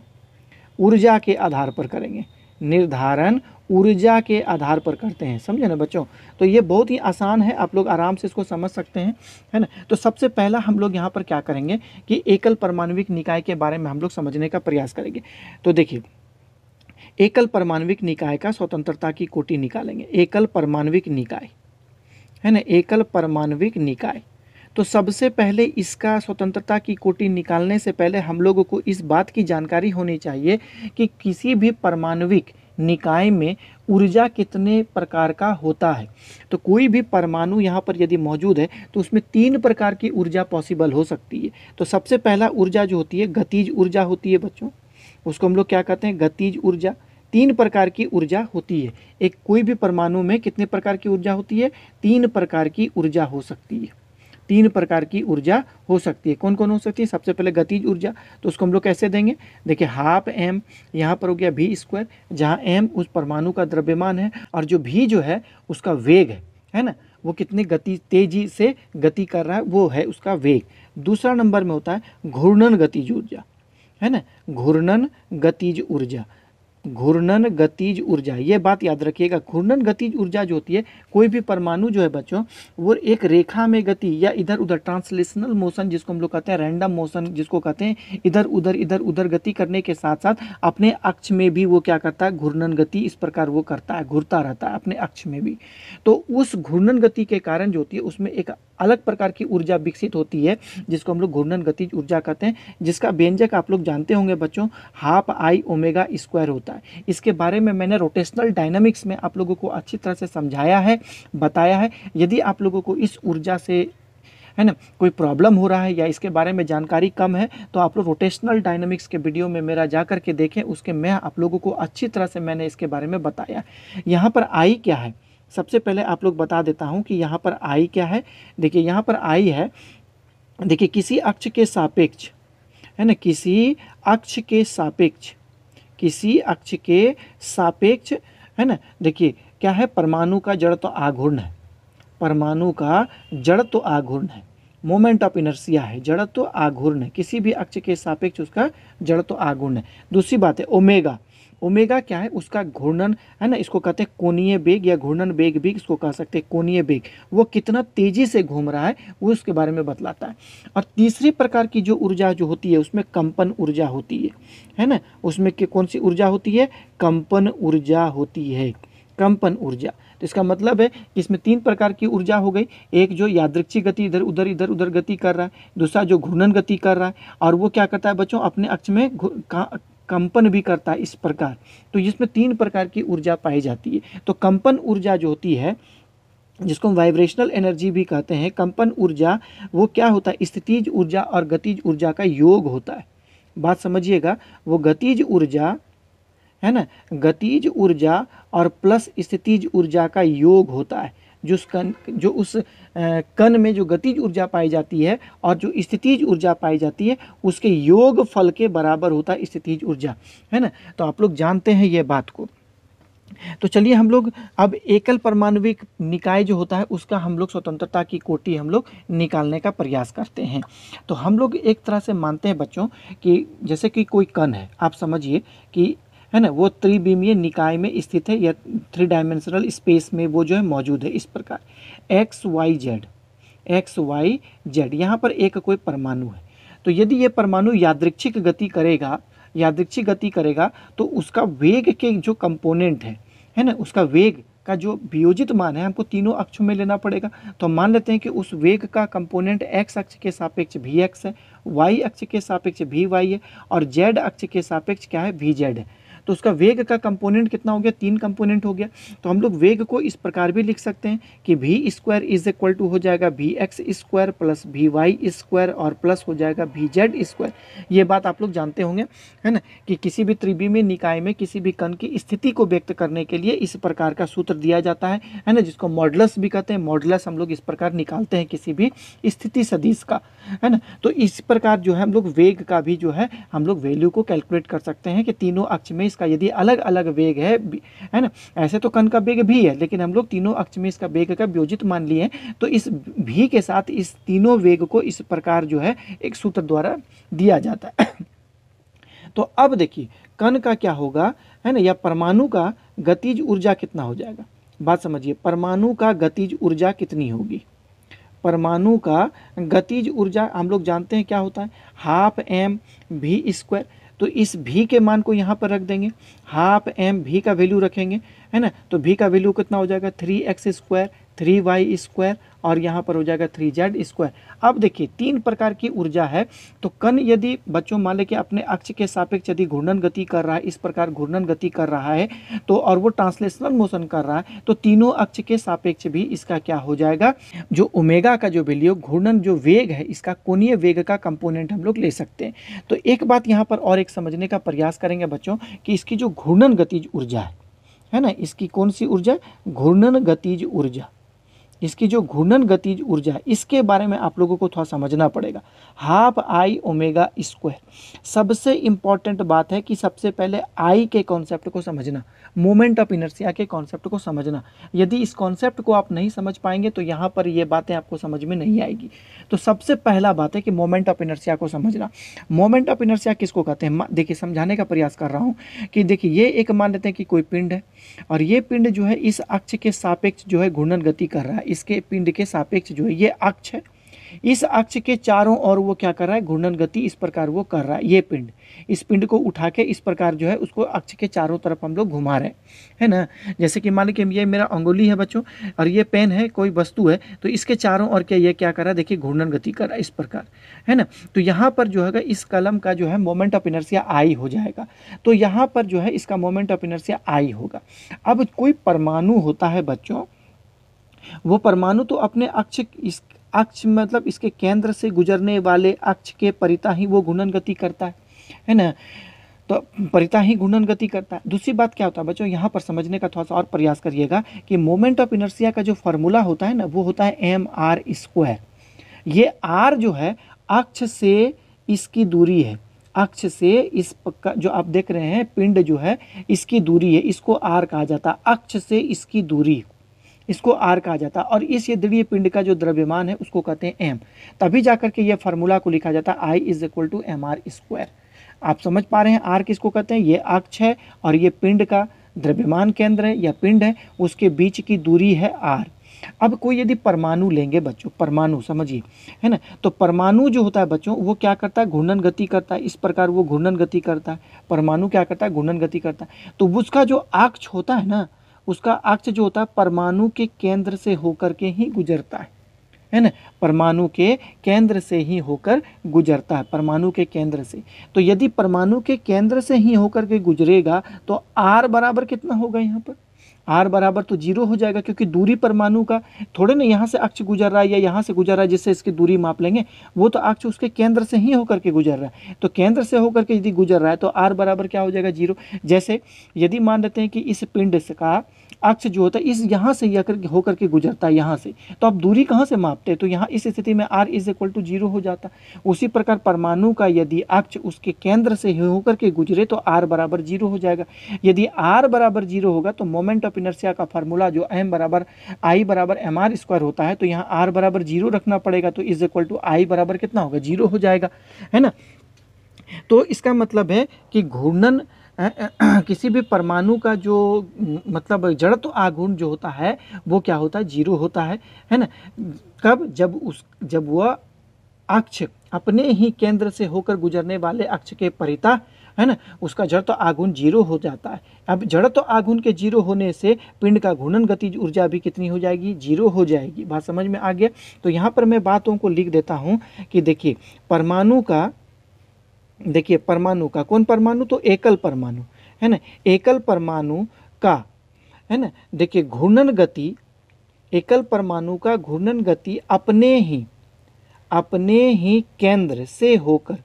ऊर्जा के आधार पर करेंगे, निर्धारण ऊर्जा के आधार पर करते हैं, समझे ना बच्चों। तो ये बहुत ही आसान है, आप लोग आराम से इसको समझ सकते हैं, है ना। तो सबसे पहला हम लोग यहाँ पर क्या करेंगे कि एकल परमाणुविक निकाय के बारे में हम लोग समझने का प्रयास करेंगे। तो देखिए एकल परमाणुविक निकाय का स्वतंत्रता की कोटि निकालेंगे। एकल परमाणुविक निकाय, है ना, एकल परमाणुविक निकाय। तो सबसे पहले इसका स्वतंत्रता की कोटि निकालने से पहले हम लोगों को इस बात की जानकारी होनी चाहिए कि किसी भी परमाणुविक निकाय में ऊर्जा कितने प्रकार का होता है। तो कोई भी परमाणु यहाँ पर यदि मौजूद है तो उसमें 3 प्रकार की ऊर्जा पॉसिबल हो सकती है। तो सबसे पहला ऊर्जा जो होती है गतिज ऊर्जा होती है बच्चों, उसको हम लोग क्या कहते हैं, गतिज ऊर्जा। 3 प्रकार की ऊर्जा होती है। एक कोई भी परमाणु में कितने प्रकार की ऊर्जा होती है, 3 प्रकार की ऊर्जा हो सकती है। 3 प्रकार की ऊर्जा हो सकती है। कौन कौन हो सकती है, सबसे पहले गतिज ऊर्जा, तो उसको हम लोग कैसे देंगे, देखिए हाफ m, यहाँ पर हो गया v², जहाँ m उस परमाणु का द्रव्यमान है और जो v जो है उसका वेग है ना, वो कितनी गति तेजी से गति कर रहा है वो है उसका वेग। दूसरा नंबर में होता है घूर्णन गतिज ऊर्जा, है ना, घूर्णन गतिज ऊर्जा, घूर्णन गतिज ऊर्जा, ये बात याद रखिएगा। घूर्णन गतिज ऊर्जा जो होती है, कोई भी परमाणु जो है बच्चों वो एक रेखा में गति या इधर उधर ट्रांसलेशनल मोशन जिसको हम लोग कहते हैं, रैंडम मोशन जिसको कहते हैं, इधर उधर गति करने के साथ साथ अपने अक्ष में भी वो क्या करता है, घूर्णन गति इस प्रकार वो करता है, घूरता रहता है अपने अक्ष में भी। तो उस घूर्णन गति के कारण जो होती है उसमें एक अलग प्रकार की ऊर्जा विकसित होती है जिसको हम लोग घूर्णन गतिज ऊर्जा कहते हैं, जिसका व्यंजक आप लोग जानते होंगे बच्चों, हाफ आई ओमेगा स्क्वायर होता है। इसके बारे में मैंने रोटेशनल डायनामिक्स में आप लोगों को अच्छी तरह से समझाया है, बताया है। यदि आप लोगों को इस ऊर्जा से है ना कोई प्रॉब्लम हो रहा है या इसके बारे में जानकारी कम है तो आप लोग रोटेशनल डायनामिक्स के वीडियो में मेरा जा करके देखें, उसके मैं आप लोगों को अच्छी तरह से मैंने इसके बारे में बताया। यहाँ पर आई क्या है, सबसे पहले आप लोग बता देता हूँ कि यहाँ पर आई क्या है। देखिए यहाँ पर आई है, देखिए किसी अक्ष के सापेक्ष, है ना, किसी अक्ष के सापेक्ष, किसी अक्ष के सापेक्ष, है ना, देखिए क्या है, परमाणु का जड़ तो आघूर्ण है, परमाणु का जड़ तो आघूर्ण है, मोमेंट ऑफ इनर्शिया है, जड़ तो आघूर्ण है, किसी भी अक्ष के सापेक्ष उसका जड़ तो आघूर्ण है। दूसरी बात है ओमेगा, ओमेगा क्या है, उसका घूर्णन, है ना, इसको कहते हैं कोणीय वेग या घूर्णन वेग भी इसको कह सकते हैं, कोणीय वेग, वो कितना तेजी से घूम रहा है वो उसके बारे में बतलाता है। और तीसरी प्रकार की जो ऊर्जा जो होती है उसमें कंपन ऊर्जा होती है ना, उसमें कौन सी ऊर्जा होती है, कंपन ऊर्जा होती है, कंपन ऊर्जा। तो इसका मतलब है कि इसमें 3 प्रकार की ऊर्जा हो गई, एक जो यादृच्छिक गति इधर उधर गति कर रहा है, दूसरा जो घूर्णन गति कर रहा है और वो क्या करता है बच्चों, अपने अक्ष में कंपन भी करता है इस प्रकार। तो इसमें 3 प्रकार की ऊर्जा पाई जाती है। तो कंपन ऊर्जा जो होती है, जिसको हम वाइब्रेशनल एनर्जी भी कहते हैं, कंपन ऊर्जा वो क्या होता है, स्थितिज ऊर्जा और गतिज ऊर्जा का योग होता है। बात समझिएगा, वो गतिज ऊर्जा है ना, गतिज ऊर्जा और प्लस स्थितिज ऊर्जा का योग होता है। जो उस कण में जो गतिज ऊर्जा पाई जाती है और जो स्थितिज ऊर्जा पाई जाती है, उसके योग फल के बराबर होता है स्थितिज ऊर्जा, है ना। तो आप लोग जानते हैं ये बात को। तो चलिए हम लोग अब एकल परमाणविक निकाय जो होता है उसका हम लोग स्वतंत्रता की कोटि हम लोग निकालने का प्रयास करते हैं। तो हम लोग एक तरह से मानते हैं बच्चों कि जैसे कि कोई कण है, आप समझिए कि है ना, वो त्रिविमीय निकाय में स्थित है या 3 डायमेंशनल स्पेस में वो जो है मौजूद है इस प्रकार एक्स वाई जेड। यहाँ पर एक कोई परमाणु है। तो यदि ये परमाणु यादृच्छिक गति करेगा तो उसका वेग के जो कंपोनेंट है ना, उसका वेग का जो वियोजित मान है हमको तीनों अक्षों में लेना पड़ेगा। तो हम मान लेते हैं कि उस वेग का कंपोनेंट एक्स अक्ष के सापेक्ष वी एक्स है, वाई अक्ष के सापेक्ष वी वाई है और जेड अक्ष के सापेक्ष क्या है, वी जेड है। तो उसका वेग का कंपोनेंट कितना हो गया, 3 कंपोनेंट हो गया। तो हम लोग वेग को इस प्रकार भी लिख सकते हैं कि v square is equal to हो जाएगा v x square plus v y square और प्लस हो जाएगा वी जेड स्क्वायर। ये बात आप लोग जानते होंगे, है ना, कि किसी भी त्रिविमीय निकाय में किसी भी कण की स्थिति को व्यक्त करने के लिए इस प्रकार का सूत्र दिया जाता है ना, जिसको मॉडुलस भी कहते हैं। मॉडुलस हम लोग इस प्रकार निकालते हैं किसी भी स्थिति सदिश का, है ना। तो इस प्रकार जो है हम लोग वेग का भी जो है हम लोग वैल्यू को कैलकुलेट कर सकते हैं कि तीनों अक्ष में इसका यदि अलग अलग वेग है ना, ऐसे तो कण का वेग भी है लेकिन हम लोग तीनों अक्ष में इसका वेग का वियोजित मान लिए हैं। तो इस भी के साथ इस तीनों वेग को इस प्रकार जो है एक सूत्र द्वारा दिया जाता है। तो अब देखिए कण का क्या होगा, है ना, या परमाणु का गतिज ऊर्जा कितना हो जाएगा। बात समझिए, परमाणु का गतिज ऊर्जा कितनी होगी। परमाणु का गतिज ऊर्जा हम लोग जानते हैं क्या होता है, हाफ एम वी स्क्वायर। तो इस भी के मान को यहाँ पर रख देंगे, हाफ एम भी का वैल्यू रखेंगे, है ना। तो भी का वैल्यू कितना हो जाएगा, 3x स्क्वायर 3y स्क्वायर और यहाँ पर हो जाएगा 3z स्क्वायर। अब देखिए 3 प्रकार की ऊर्जा है। तो कण यदि बच्चों मान लें कि अपने अक्ष के सापेक्ष यदि घूर्णन गति कर रहा है, इस प्रकार घूर्णन गति कर रहा है तो, और वो ट्रांसलेशनल मोशन कर रहा है, तो तीनों अक्ष के सापेक्ष भी इसका क्या हो जाएगा, जो ओमेगा का जो वैल्यू घूर्णन जो वेग है इसका कोणीय वेग का कंपोनेंट हम लोग ले सकते हैं। तो एक बात यहाँ पर और एक समझने का प्रयास करेंगे बच्चों कि इसकी जो घूर्णन गतिज ऊर्जा है ना, इसकी कौन सी ऊर्जा, घूर्णन गतिज ऊर्जा, इसकी जो घूर्णन गतिज ऊर्जा है इसके बारे में आप लोगों को थोड़ा समझना पड़ेगा। Half I omega square. सबसे इंपॉर्टेंट बात है कि सबसे पहले आई के कॉन्सेप्ट को समझना, मोमेंट ऑफ इनर्शिया के कॉन्सेप्ट को समझना। यदि इस कॉन्सेप्ट को आप नहीं समझ पाएंगे तो यहाँ पर ये बातें आपको समझ में नहीं आएगी। तो सबसे पहला बात है कि मोमेंट ऑफ इनर्शिया को समझना। मोमेंट ऑफ इनर्शिया किसको कहते हैं, देखिए समझाने का प्रयास कर रहा हूँ कि देखिए ये एक मान लेते हैं कि कोई पिंड है और ये पिंड जो है इस अक्ष के सापेक्ष जो है घूर्णन गति कर रहा है, इसके पिंड के सापेक्ष जो है ये अक्ष है, इस अक्ष के चारों ओर वो क्या कर रहा है, घूर्णन गति इस प्रकार वो कर रहा है। ये पिंड, इस पिंड को उठा के इस प्रकार जो है उसको अक्ष के चारों तरफ हम लोग घुमा रहे हैं, है ना। जैसे कि मान लीजिए ये मेरा अंगुली है बच्चों और ये पेन है, कोई वस्तु है, तो इसके चारों ओर क्या ये क्या कर रहा है, देखिए घूर्णन गति कर रहा है इस प्रकार, है ना। तो यहाँ पर जो है इस कलम का जो है मोमेंट ऑफ इनर्शिया आई हो जाएगा। तो यहाँ पर जो है इसका मोमेंट ऑफ इनर्शिया आई होगा। अब कोई परमाणु होता है बच्चों, वो परमाणु तो अपने अक्ष मतलब इसके केंद्र से गुजरने वाले अक्ष के परिता ही वो घूर्णन गति करता है ना। तो परिता ही घूर्णन गति करता है। दूसरी बात क्या होता है बच्चों, यहाँ पर समझने का थोड़ा सा और प्रयास करिएगा कि मोमेंट ऑफ इनर्शिया का जो फॉर्मूला होता है ना वो होता है एम आर स्क्वायर। ये आर जो है अक्ष से इसकी दूरी है, अक्ष से इस जो आप देख रहे हैं पिंड जो है इसकी दूरी है, इसको आर कहा जाता है। अक्ष से इसकी दूरी, इसको आर कहा जाता है। और इस ये द्रव्य पिंड का जो द्रव्यमान है उसको कहते हैं एम। तभी जाकर के ये फार्मूला को लिखा जाता है I is equal to M R square. आप समझ पा रहे हैं आर किसको कहते हैं, ये अक्ष है और ये पिंड का द्रव्यमान केंद्र है या पिंड है, उसके बीच की दूरी है आर। अब कोई यदि परमाणु लेंगे बच्चों, परमाणु समझिए, है ना, तो परमाणु जो होता है बच्चों वो क्या करता है, घूर्णन गति करता है, इस प्रकार वो घूर्णन गति करता है। परमाणु क्या करता है, घूर्णन गति करता है। तो उसका जो अक्ष होता है ना, उसका अक्ष जो होता है परमाणु के केंद्र से होकर के ही गुजरता है। है ना, परमाणु के केंद्र से ही होकर गुजरता है, परमाणु के केंद्र से। तो यदि परमाणु के केंद्र से ही होकर के गुजरेगा तो r बराबर कितना होगा, यहाँ पर r बराबर तो 0 हो जाएगा, क्योंकि दूरी परमाणु का थोड़े ना यहाँ से अक्ष गुजर रहा है या यहाँ से गुजर रहा है जिससे इसकी दूरी माप लेंगे, वो तो अक्ष उसके केंद्र से ही होकर के गुजर रहा है। तो केंद्र से होकर के यदि गुजर रहा है तो r बराबर क्या हो जाएगा, 0। जैसे यदि मान लेते हैं कि इस पिंड का अक्ष जो होता है इस यहाँ से होकर के गुजरता है यहाँ से, तो आप दूरी कहाँ से मापते हैं, तो यहाँ इस स्थिति में r इज इक्वल टू 0 हो जाता। उसी प्रकार परमाणु का यदि अक्ष उसके केंद्र से होकर के गुजरे तो r बराबर 0 हो जाएगा। यदि r बराबर 0 होगा तो मोमेंट ऑफ इनर्शिया का फार्मूला जो m बराबर i बराबर mr स्क्वायर होता है, तो यहाँ r बराबर 0 रखना पड़ेगा, तो इज इक्वल टू i बराबर कितना होगा, 0 हो जाएगा, है ना। तो इसका मतलब है कि घूर्णन किसी भी परमाणु का जो मतलब जड़त्व आघूर्ण जो होता है वो क्या होता है, 0 होता है ना। कब, जब वह अक्ष अपने ही केंद्र से होकर गुजरने वाले अक्ष के परितः, है ना, उसका जड़त्व आघूर्ण 0 हो जाता है। अब जड़त्व आघूर्ण के 0 होने से पिंड का घूर्णन गतिज ऊर्जा भी कितनी हो जाएगी, 0 हो जाएगी। बात समझ में आ गया। तो यहाँ पर मैं बातों को लिख देता हूँ कि देखिए परमाणु का, देखिए परमाणु का, कौन परमाणु, तो एकल परमाणु, है ना, एकल परमाणु का, है ना, देखिए घूर्णन गति, एकल परमाणु का घूर्णन गति अपने ही केंद्र से होकर,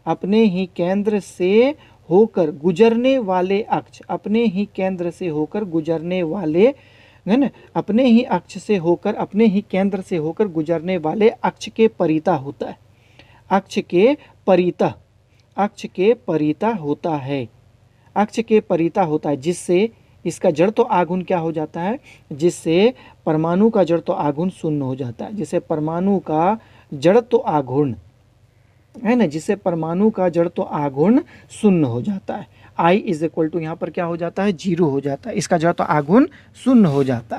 अपने ही केंद्र से होकर गुजरने वाले अक्ष, अपने ही केंद्र से होकर गुजरने वाले, है ना, अपने ही अक्ष से होकर, अपने ही केंद्र से होकर गुजरने वाले अक्ष के परितः होता है, अक्ष के परितः, अक्ष के परितः होता है, अक्ष के परितः होता है, जिससे इसका जड़त्व आघूर्ण क्या हो जाता है, जिससे परमाणु का जड़त्व आघूर्ण शून्य हो जाता है, जिससे परमाणु का जड़त्व आघूर्ण, है ना, जिससे परमाणु का जड़त्व आघूर्ण शून्य हो जाता है। I इज इक्वल टू यहाँ पर क्या हो जाता है, 0 हो जाता है, इसका जड़त्व आघूर्ण शून्य हो जाता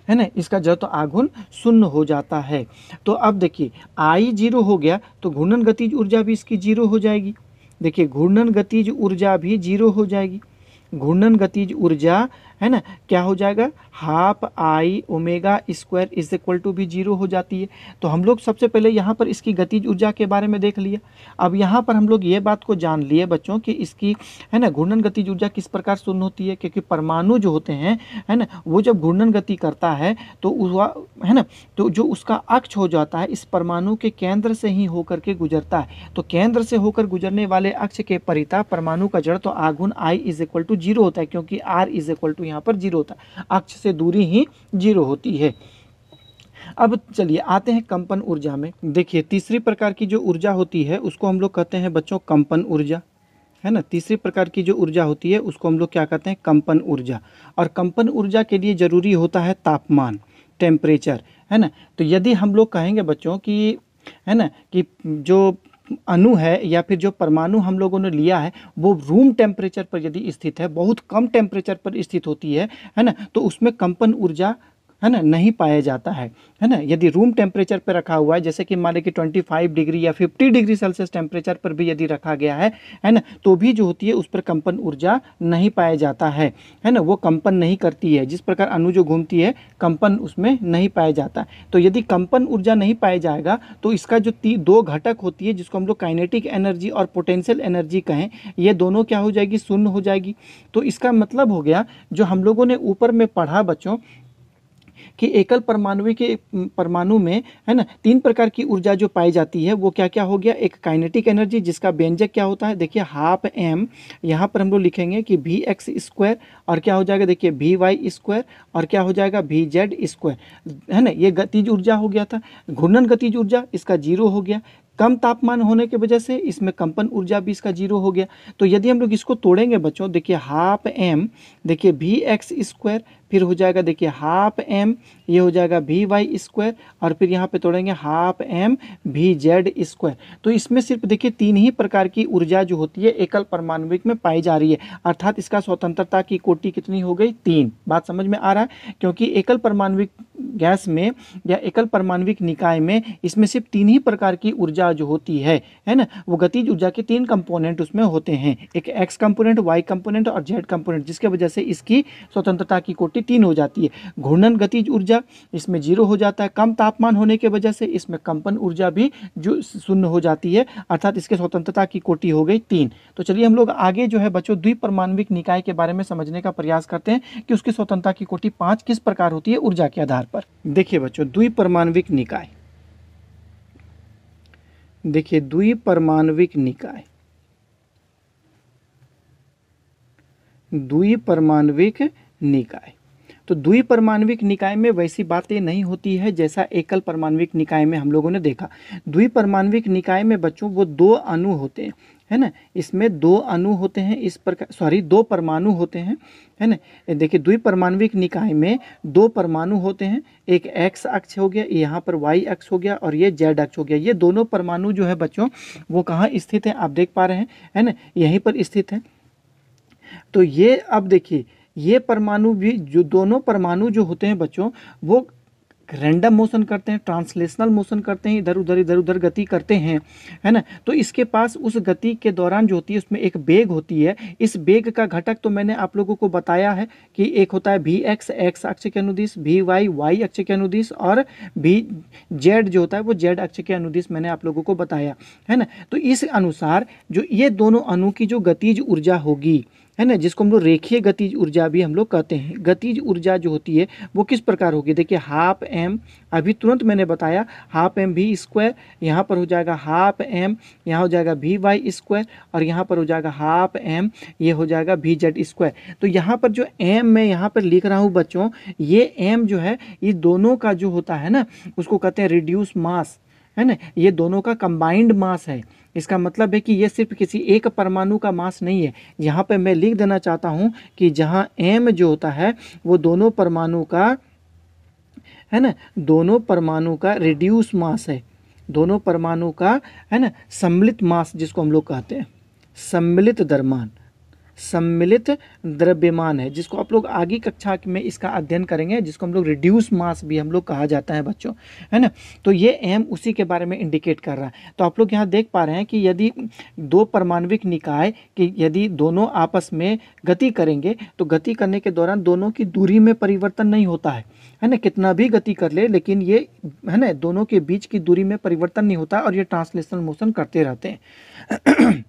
है ना, इसका जड़त्व आघूर्ण शून्य हो जाता है। तो अब देखिए I 0 हो गया तो घूर्णन गतिज ऊर्जा भी इसकी 0 हो जाएगी। देखिए घूर्णन गतिज ऊर्जा भी 0 हो जाएगी। घूर्णन गतिज ऊर्जा, है ना, क्या हो जाएगा, half I omega square is equal to भी 0 हो जाती है। तो हम लोग सबसे पहले यहाँ पर इसकी गतिज ऊर्जा के बारे में देख लिया। अब यहाँ पर हम लोग ये बात को जान लिए बच्चों कि इसकी, है ना, घूर्णन गतिज ऊर्जा किस प्रकार शून्य होती है, क्योंकि परमाणु जो होते हैं, है ना, वो जब घूर्णन गति करता है तो है ना, तो जो उसका अक्ष हो जाता है इस परमाणु के केंद्र से ही होकर के गुजरता है। तो केंद्र से होकर गुजरने वाले अक्ष के परितः परमाणु का जड़त्व आघूर्ण I इज इक्वल टू 0 होता है, क्योंकि R इज इक्वल टू यहाँ पर 0 होता है, अक्ष से दूरी ही 0 होती है। अब चलिए आते हैं कंपन ऊर्जा में। देखिए तीसरी प्रकार की जो ऊर्जा होती है उसको हम लोग कहते हैं बच्चों कंपन ऊर्जा, है ना। तीसरी प्रकार की जो ऊर्जा होती है उसको हम लोग क्या कहते हैं, कंपन ऊर्जा। और कंपन ऊर्जा के लिए जरूरी होता है तापमान, टेम्परेचर, है ना। तो यदि हम लोग कहेंगे बच्चों कि, है ना, कि जो अणु है या फिर जो परमाणु हम लोगों ने लिया है वो रूम टेम्परेचर पर यदि स्थित है, बहुत कम टेम्परेचर पर स्थित होती है ना, तो उसमें कंपन ऊर्जा, है ना, नहीं पाया जाता है ना। यदि रूम टेम्परेचर पर रखा हुआ है, जैसे कि मान लें कि 25 डिग्री या 50 डिग्री सेल्सियस टेम्परेचर पर भी यदि रखा गया है ना, तो भी जो होती है उस पर कंपन ऊर्जा नहीं पाया जाता है ना, वो कंपन नहीं करती है। जिस प्रकार अणु जो घूमती है कंपन उसमें नहीं पाया जाता। तो यदि कंपन ऊर्जा नहीं पाया जाएगा तो इसका जो 2 घटक होती है जिसको हम लोग काइनेटिक एनर्जी और पोटेंशियल एनर्जी कहें, ये दोनों क्या हो जाएगी, शून्य हो जाएगी। तो इसका मतलब हो गया जो हम लोगों ने ऊपर में पढ़ा बच्चों कि एकल परमाणु में, है ना, 3 प्रकार की ऊर्जा जो पाई जाती है वो क्या क्या हो गया। एक काइनेटिक एनर्जी जिसका व्यंजक क्या होता है, देखिए हाफ m, यहाँ पर हम लोग लिखेंगे कि Vx स्क्वायर, और क्या हो जाएगा देखिए Vy स्क्वायर, और क्या हो जाएगा Vz स्क्वायर, है ना। ये गतिज ऊर्जा हो गया था। घूर्णन गतिज ऊर्जा इसका 0 हो गया। कम तापमान होने की वजह से इसमें कंपन ऊर्जा भी इसका 0 हो गया। तो यदि हम लोग इसको तोड़ेंगे बच्चों, देखिए हाफ m, देखिए Vx स्क्वायर, फिर हो जाएगा देखिए हाफ m, ये हो जाएगा Vy स्क्वायर, और फिर यहाँ पे तोड़ेंगे हाफ m Vz स्क्वायर। तो इसमें सिर्फ देखिए 3 ही प्रकार की ऊर्जा जो होती है एकल परमाणुविक में पाई जा रही है, अर्थात इसका स्वतंत्रता की कोटि कितनी हो गई, 3। बात समझ में आ रहा है, क्योंकि एकल परमाणुविक गैस में या एकल परमाणविक निकाय में इसमें सिर्फ 3 ही प्रकार की ऊर्जा जो होती है ना, वो गतिज ऊर्जा के 3 कंपोनेंट उसमें होते हैं, एक एक्स कंपोनेंट, वाई कंपोनेंट और जेड कंपोनेंट, जिसके वजह से इसकी स्वतंत्रता की कोटि 3 हो जाती है। घूर्णन गतिज ऊर्जा इसमें 0 हो जाता है, कम तापमान होने की वजह से इसमें कंपन ऊर्जा भी जो 0 हो जाती है, अर्थात इसके स्वतंत्रता की कोटि हो गई 3। तो चलिए हम लोग आगे जो है बच्चों द्विपरमाणविक निकाय के बारे में समझने का प्रयास करते हैं कि उसकी स्वतंत्रता की कोटि 5 किस प्रकार होती है ऊर्जा के आधार पर। देखिए बच्चों द्विपरमाणविक निकाय, देखिए द्विपरमाणविक निकाय, द्विपरमाणविक निकाय, तो द्विपरमाणविक निकाय में वैसी बातें नहीं होती है जैसा एकल परमाणविक निकाय में हम लोगों ने देखा। द्विपरमाणविक निकाय में बच्चों वो 2 अणु होते हैं, है ना, इसमें 2 अणु होते हैं, इस प्रकार 2 परमाणु होते हैं, है ना। देखिए द्विपरमाणविक निकाय में 2 परमाणु होते हैं, एक एक्स अक्ष हो गया, यहाँ पर वाई अक्ष हो गया और ये जेड अक्ष हो गया। ये दोनों परमाणु जो है बच्चों वो कहाँ स्थित है, आप देख पा रहे हैं, है ना, यहीं पर स्थित है। तो ये अब देखिए ये परमाणु भी, जो दोनों परमाणु जो होते हैं बच्चों वो रैंडम मोशन करते हैं, ट्रांसलेशनल मोशन करते हैं, इधर उधर गति करते हैं, है ना। तो इसके पास उस गति के दौरान जो होती है उसमें एक वेग होती है। इस वेग का घटक तो मैंने आप लोगों को बताया है कि एक होता है वी एक्स एक्स अक्ष के अनुदिश, वी वाई वाई अक्ष के अनुदिश और वी जेड जो होता है वो जेड अक्ष के अनुदिश मैंने आप लोगों को बताया, है ना। तो इस अनुसार जो ये दोनों अणु की जो गतिज ऊर्जा होगी, है ना, जिसको हम लोग रेखीय गतिज ऊर्जा भी हम लोग कहते हैं, गतिज ऊर्जा जो होती है वो किस प्रकार होगी। देखिए हाफ एम, अभी तुरंत मैंने बताया हाफ एम वी स्क्वायर, यहाँ पर हो जाएगा हाफ एम, यहाँ हो जाएगा वी वाई स्क्वायर और यहाँ पर हो जाएगा हाफ एम, ये हो जाएगा वी जेड स्क्वायर। तो यहाँ पर जो एम मैं यहाँ पर लिख रहा हूँ बच्चों, ये एम जो है ये दोनों का जो होता है ना उसको कहते हैं रिड्यूस मास, है ना, ये दोनों का कंबाइंड मास है। इसका मतलब है कि ये सिर्फ किसी एक परमाणु का मास नहीं है। यहाँ पे मैं लिख देना चाहता हूँ कि जहाँ m जो होता है वो दोनों परमाणु का, है ना, दोनों परमाणु का रिड्यूस मास है, दोनों परमाणु का, है ना, सम्मिलित मास जिसको हम लोग कहते हैं, सम्मिलित द्रव्यमान, सम्मिलित द्रव्यमान है, जिसको आप लोग आगे कक्षा में इसका अध्ययन करेंगे, जिसको हम लोग रिड्यूस मास भी हम लोग कहा जाता है बच्चों, है ना। तो ये एम उसी के बारे में इंडिकेट कर रहा है। तो आप लोग यहाँ देख पा रहे हैं कि यदि 2 परमाणविक निकाय कि यदि दोनों आपस में गति करेंगे तो गति करने के दौरान दोनों की दूरी में परिवर्तन नहीं होता है ना, कितना भी गति कर ले लेकिन ये, है ना, दोनों के बीच की दूरी में परिवर्तन नहीं होता और ये ट्रांसलेशनल मोशन करते रहते हैं।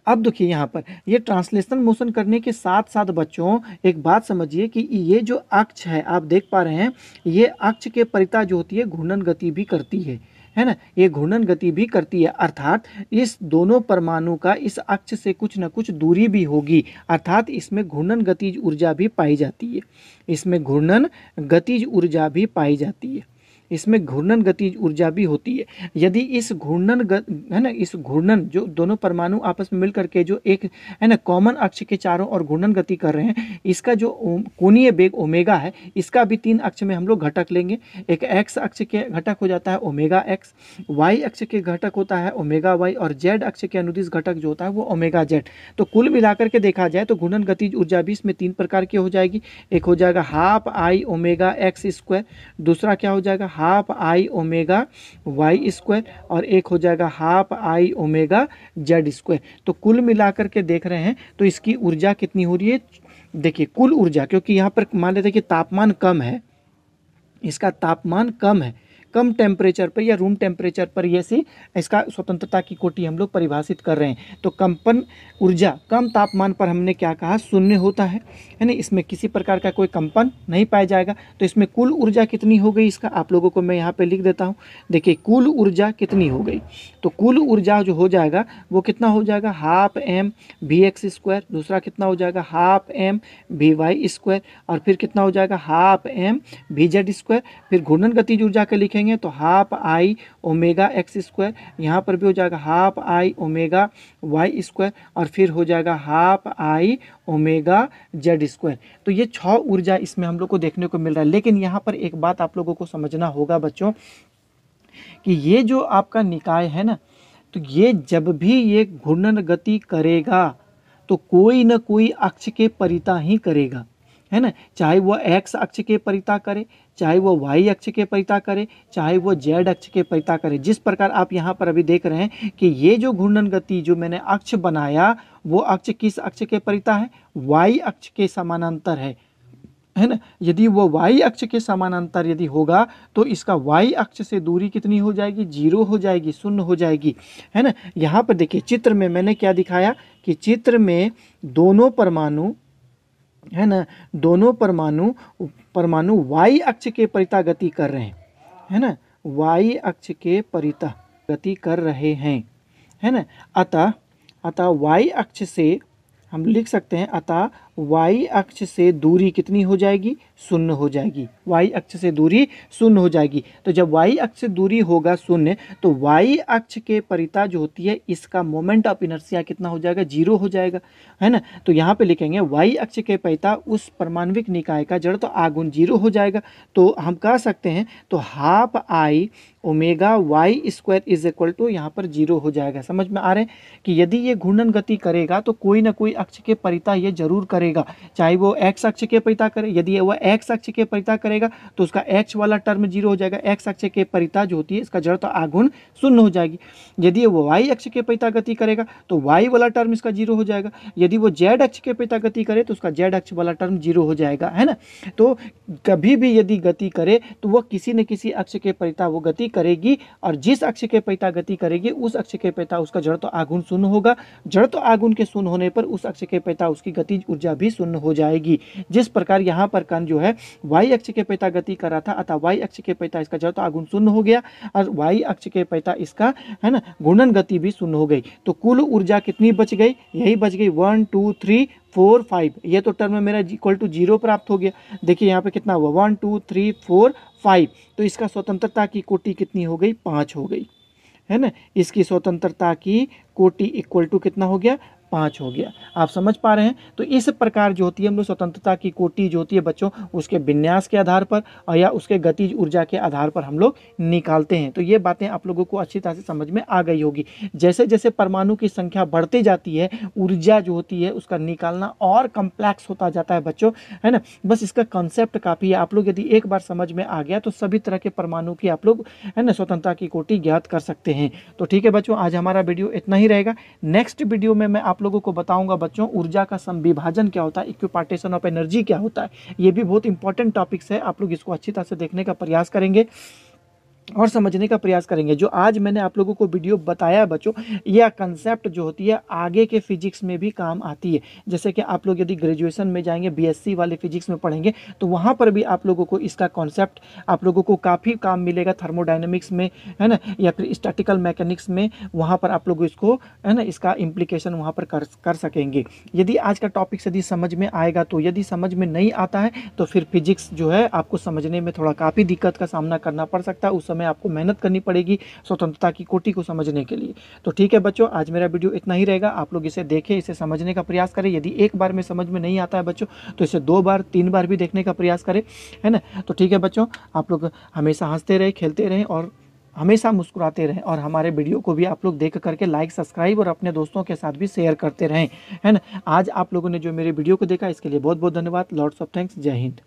अब देखिए यहाँ पर ये ट्रांसलेशनल मोशन करने के साथ साथ बच्चों एक बात समझिए कि ये जो अक्ष है आप देख पा रहे हैं, ये अक्ष के परिता जो होती है घूर्णन गति भी करती है ना, ये घूर्णन गति भी करती है, अर्थात इस दोनों परमाणु का इस अक्ष से कुछ न कुछ दूरी भी होगी, अर्थात इसमें घूर्णन गतिज ऊर्जा भी पाई जाती है, इसमें घूर्णन गतिज ऊर्जा भी पाई जाती है, इसमें घूर्णन गतिज ऊर्जा भी होती है। यदि इस घूर्णन है ना, इस घूर्णन जो दोनों परमाणु आपस में मिल करके जो एक, है ना, कॉमन अक्ष के चारों ओर घूर्णन गति कर रहे हैं, इसका जो कोणीय वेग ओमेगा है इसका भी 3 अक्ष में हम लोग घटक लेंगे। एक एक्स अक्ष के घटक हो जाता है ओमेगा एक्स, वाई अक्ष के घटक होता है ओमेगा वाई और जेड अक्ष के अनुदिश घटक जो होता है वो ओमेगा जेड। तो कुल मिलाकर के देखा जाए तो घूर्णन गतिज ऊर्जा भी इसमें 3 प्रकार की हो जाएगी। एक हो जाएगा half I omega x square, दूसरा क्या हो जाएगा half I omega y square और एक हो जाएगा half I omega z square. तो कुल मिलाकर के देख रहे हैं तो इसकी ऊर्जा कितनी हो रही है, देखिए कुल ऊर्जा, क्योंकि यहाँ पर मान लेते हैं कि तापमान कम है, इसका तापमान कम है, कम टेम्परेचर पर या रूम टेम्परेचर पर ये सी इसका स्वतंत्रता की कोटि हम लोग परिभाषित कर रहे हैं। तो कंपन ऊर्जा कम तापमान पर हमने क्या कहा, शून्य होता है ना, इसमें किसी प्रकार का कोई कंपन नहीं पाया जाएगा। तो इसमें कुल ऊर्जा कितनी हो गई इसका आप लोगों को मैं यहाँ पे लिख देता हूँ। देखिए कुल ऊर्जा कितनी हो गई, तो कुल ऊर्जा जो हो जाएगा वो कितना हो जाएगा half m v x square, दूसरा कितना हो जाएगा half m v y square और फिर कितना हो जाएगा half m v z square. फिर घूर्णन गतिज ऊर्जा के लिखेंगे तो half I omega x square, यहाँ पर भी हो जाएगा half I omega y square और फिर हो जाएगा half I omega z square. तो ये 6 ऊर्जा इसमें हम लोग को देखने को मिल रहा है। लेकिन यहाँ पर एक बात आप लोगों को समझना होगा बच्चों कि ये जो आपका निकाय है ना, तो ये जब भी ये घूर्णन गति करेगा तो कोई न कोई अक्ष के परिता ही करेगा, है ना, चाहे वो x अक्ष के परिता करे, चाहे वो y अक्ष के परिता करे, चाहे वो z अक्ष के परिता करे। जिस प्रकार आप यहाँ पर अभी देख रहे हैं कि ये जो घूर्णन गति जो मैंने अक्ष बनाया वो अक्ष किस अक्ष के परिता है, y अक्ष के समानांतर है ना। यदि वो y अक्ष के समानांतर यदि होगा तो इसका y अक्ष से दूरी कितनी हो जाएगी, 0 हो जाएगी, शून्य हो जाएगी, है ना। यहाँ पर देखिए चित्र में मैंने क्या दिखाया कि चित्र में दोनों परमाणु, है ना, दोनों परमाणु y अक्ष के परिता गति कर रहे हैं, है ना, y अक्ष के परिता गति कर रहे हैं, है ना। अतः y अक्ष से हम लिख सकते हैं, अतः y अक्ष से दूरी कितनी हो जाएगी, शून्य हो जाएगी, y अक्ष से दूरी शून्य हो जाएगी। तो जब y अक्ष से दूरी होगा शून्य तो y अक्ष के परिता जो होती है इसका मोमेंट ऑफ इनर्शिया कितना हो जाएगा, 0 हो जाएगा, है ना। तो यहाँ पे लिखेंगे y अक्ष के परिता उस परमाणविक निकाय का जड़ तो आगुण 0 हो जाएगा। तो हम कह सकते हैं तो half I omega y square is equal to यहाँ पर 0 हो जाएगा। समझ में आ रहे हैं कि यदि ये घूर्णन गति करेगा तो कोई ना कोई अक्ष के परिता ये जरूर करेगा, चाहे वो x अक्ष के परिता करे। यदि वो x अक्ष के परिता करेगा तो उसका x वाला टर्म 0 हो जाएगा, x अक्ष के परिता जो होती है इसका जड़ तो आघूर्ण शून्य हो जाएगी। यदि वो y अक्ष के परिता गति करेगा तो y वाला टर्म इसका 0 हो जाएगा। यदि वो z अक्ष के परिता गति करे तो उसका z अक्ष वाला टर्म 0 हो जाएगा, है ना। तो कभी भी यदि गति करे तो वह किसी न किसी अक्ष के परिता वो गति करेगी, और जिस अक्ष के परिता गति करेगी उस अक्ष के परिता उसका जड़ तो आघूर्ण शून्य होगा। जड़ तो आघूर्ण के शून्य होने पर उस अक्ष के परिता उसकी गतिज ऊर्जा भी शून्य हो जाएगी। जिस प्रकार यहाँ पर कण जो है y अक्ष के परिता गति कर रहा था, अतः y अक्ष के परिता इसका जड़ तो आघूर्ण शून्य हो गया और y अक्ष के परिता इसका, है ना, घूर्णन गति भी शून्य हो गई। तो कुल ऊर्जा कितनी बच गई, यही बच गई 1 2 3 4 5। ये तो टर्म मेरा इक्वल टू 0 प्राप्त हो गया। देखिए यहाँ पे कितना हुआ 1 2 3 4 5। तो इसका स्वतंत्रता की कोटि कितनी हो गई, 5 हो गई, है ना। इसकी स्वतंत्रता की कोटि इक्वल टू कितना हो गया, 5 हो गया। आप समझ पा रहे हैं। तो इस प्रकार जो होती है हम लोग स्वतंत्रता की कोटि जो होती है बच्चों उसके विन्यास के आधार पर और या उसके गतिज ऊर्जा के आधार पर हम लोग निकालते हैं। तो ये बातें आप लोगों को अच्छी तरह से समझ में आ गई होगी। जैसे जैसे परमाणु की संख्या बढ़ती जाती है ऊर्जा जो होती है उसका निकालना और कम्प्लेक्स होता जाता है बच्चों, है ना। बस इसका कॉन्सेप्ट काफ़ी है। आप लोग यदि एक बार समझ में आ गया तो सभी तरह के परमाणु की आप लोग, है ना, स्वतंत्रता की कोटि ज्ञात कर सकते हैं। तो ठीक है बच्चों, आज हमारा वीडियो इतना ही रहेगा। नेक्स्ट वीडियो में मैं आप लोगों को बताऊंगा बच्चों ऊर्जा का समविभाजन क्या होता है, इक्विपार्टीशन ऑफ एनर्जी क्या होता है। ये भी बहुत इंपॉर्टेंट टॉपिक्स है। आप लोग इसको अच्छी तरह से देखने का प्रयास करेंगे और समझने का प्रयास करेंगे। जो आज मैंने आप लोगों को वीडियो बताया बच्चों, यह कंसेप्ट जो होती है आगे के फिजिक्स में भी काम आती है। जैसे कि आप लोग यदि ग्रेजुएशन में जाएंगे बीएससी वाले फिजिक्स में पढ़ेंगे तो वहाँ पर भी आप लोगों को इसका कॉन्सेप्ट आप लोगों को काफ़ी काम मिलेगा, थर्मोडायनेमिक्स में, है ना, या फिर स्टैटिकल मैकेनिक्स में। वहाँ पर आप लोग इसको, है ना, इसका इम्प्लीकेशन वहाँ पर कर सकेंगे। यदि आज का टॉपिक यदि समझ में आएगा तो, यदि समझ में नहीं आता है तो फिर फिजिक्स जो है आपको समझने में थोड़ा काफ़ी दिक्कत का सामना करना पड़ सकता है। उस समय आपको मेहनत करनी पड़ेगी स्वतंत्रता की कोटि को समझने के लिए। तो ठीक है बच्चों, आज मेरा वीडियो इतना ही रहेगा। आप लोग इसे देखें, इसे समझने का प्रयास करें। यदि एक बार में समझ में नहीं आता है बच्चों तो इसे 2 बार 3 बार भी देखने का प्रयास करें, है ना। तो ठीक है बच्चों, आप लोग हमेशा हंसते रहें, खेलते रहें और हमेशा मुस्कुराते रहें, और हमारे वीडियो को भी आप लोग देख करके लाइक, सब्सक्राइब और अपने दोस्तों के साथ भी शेयर करते रहें, है ना। आज आप लोगों ने जो मेरे वीडियो को देखा इसके लिए बहुत बहुत धन्यवाद। Lots of thanks. जय हिंद।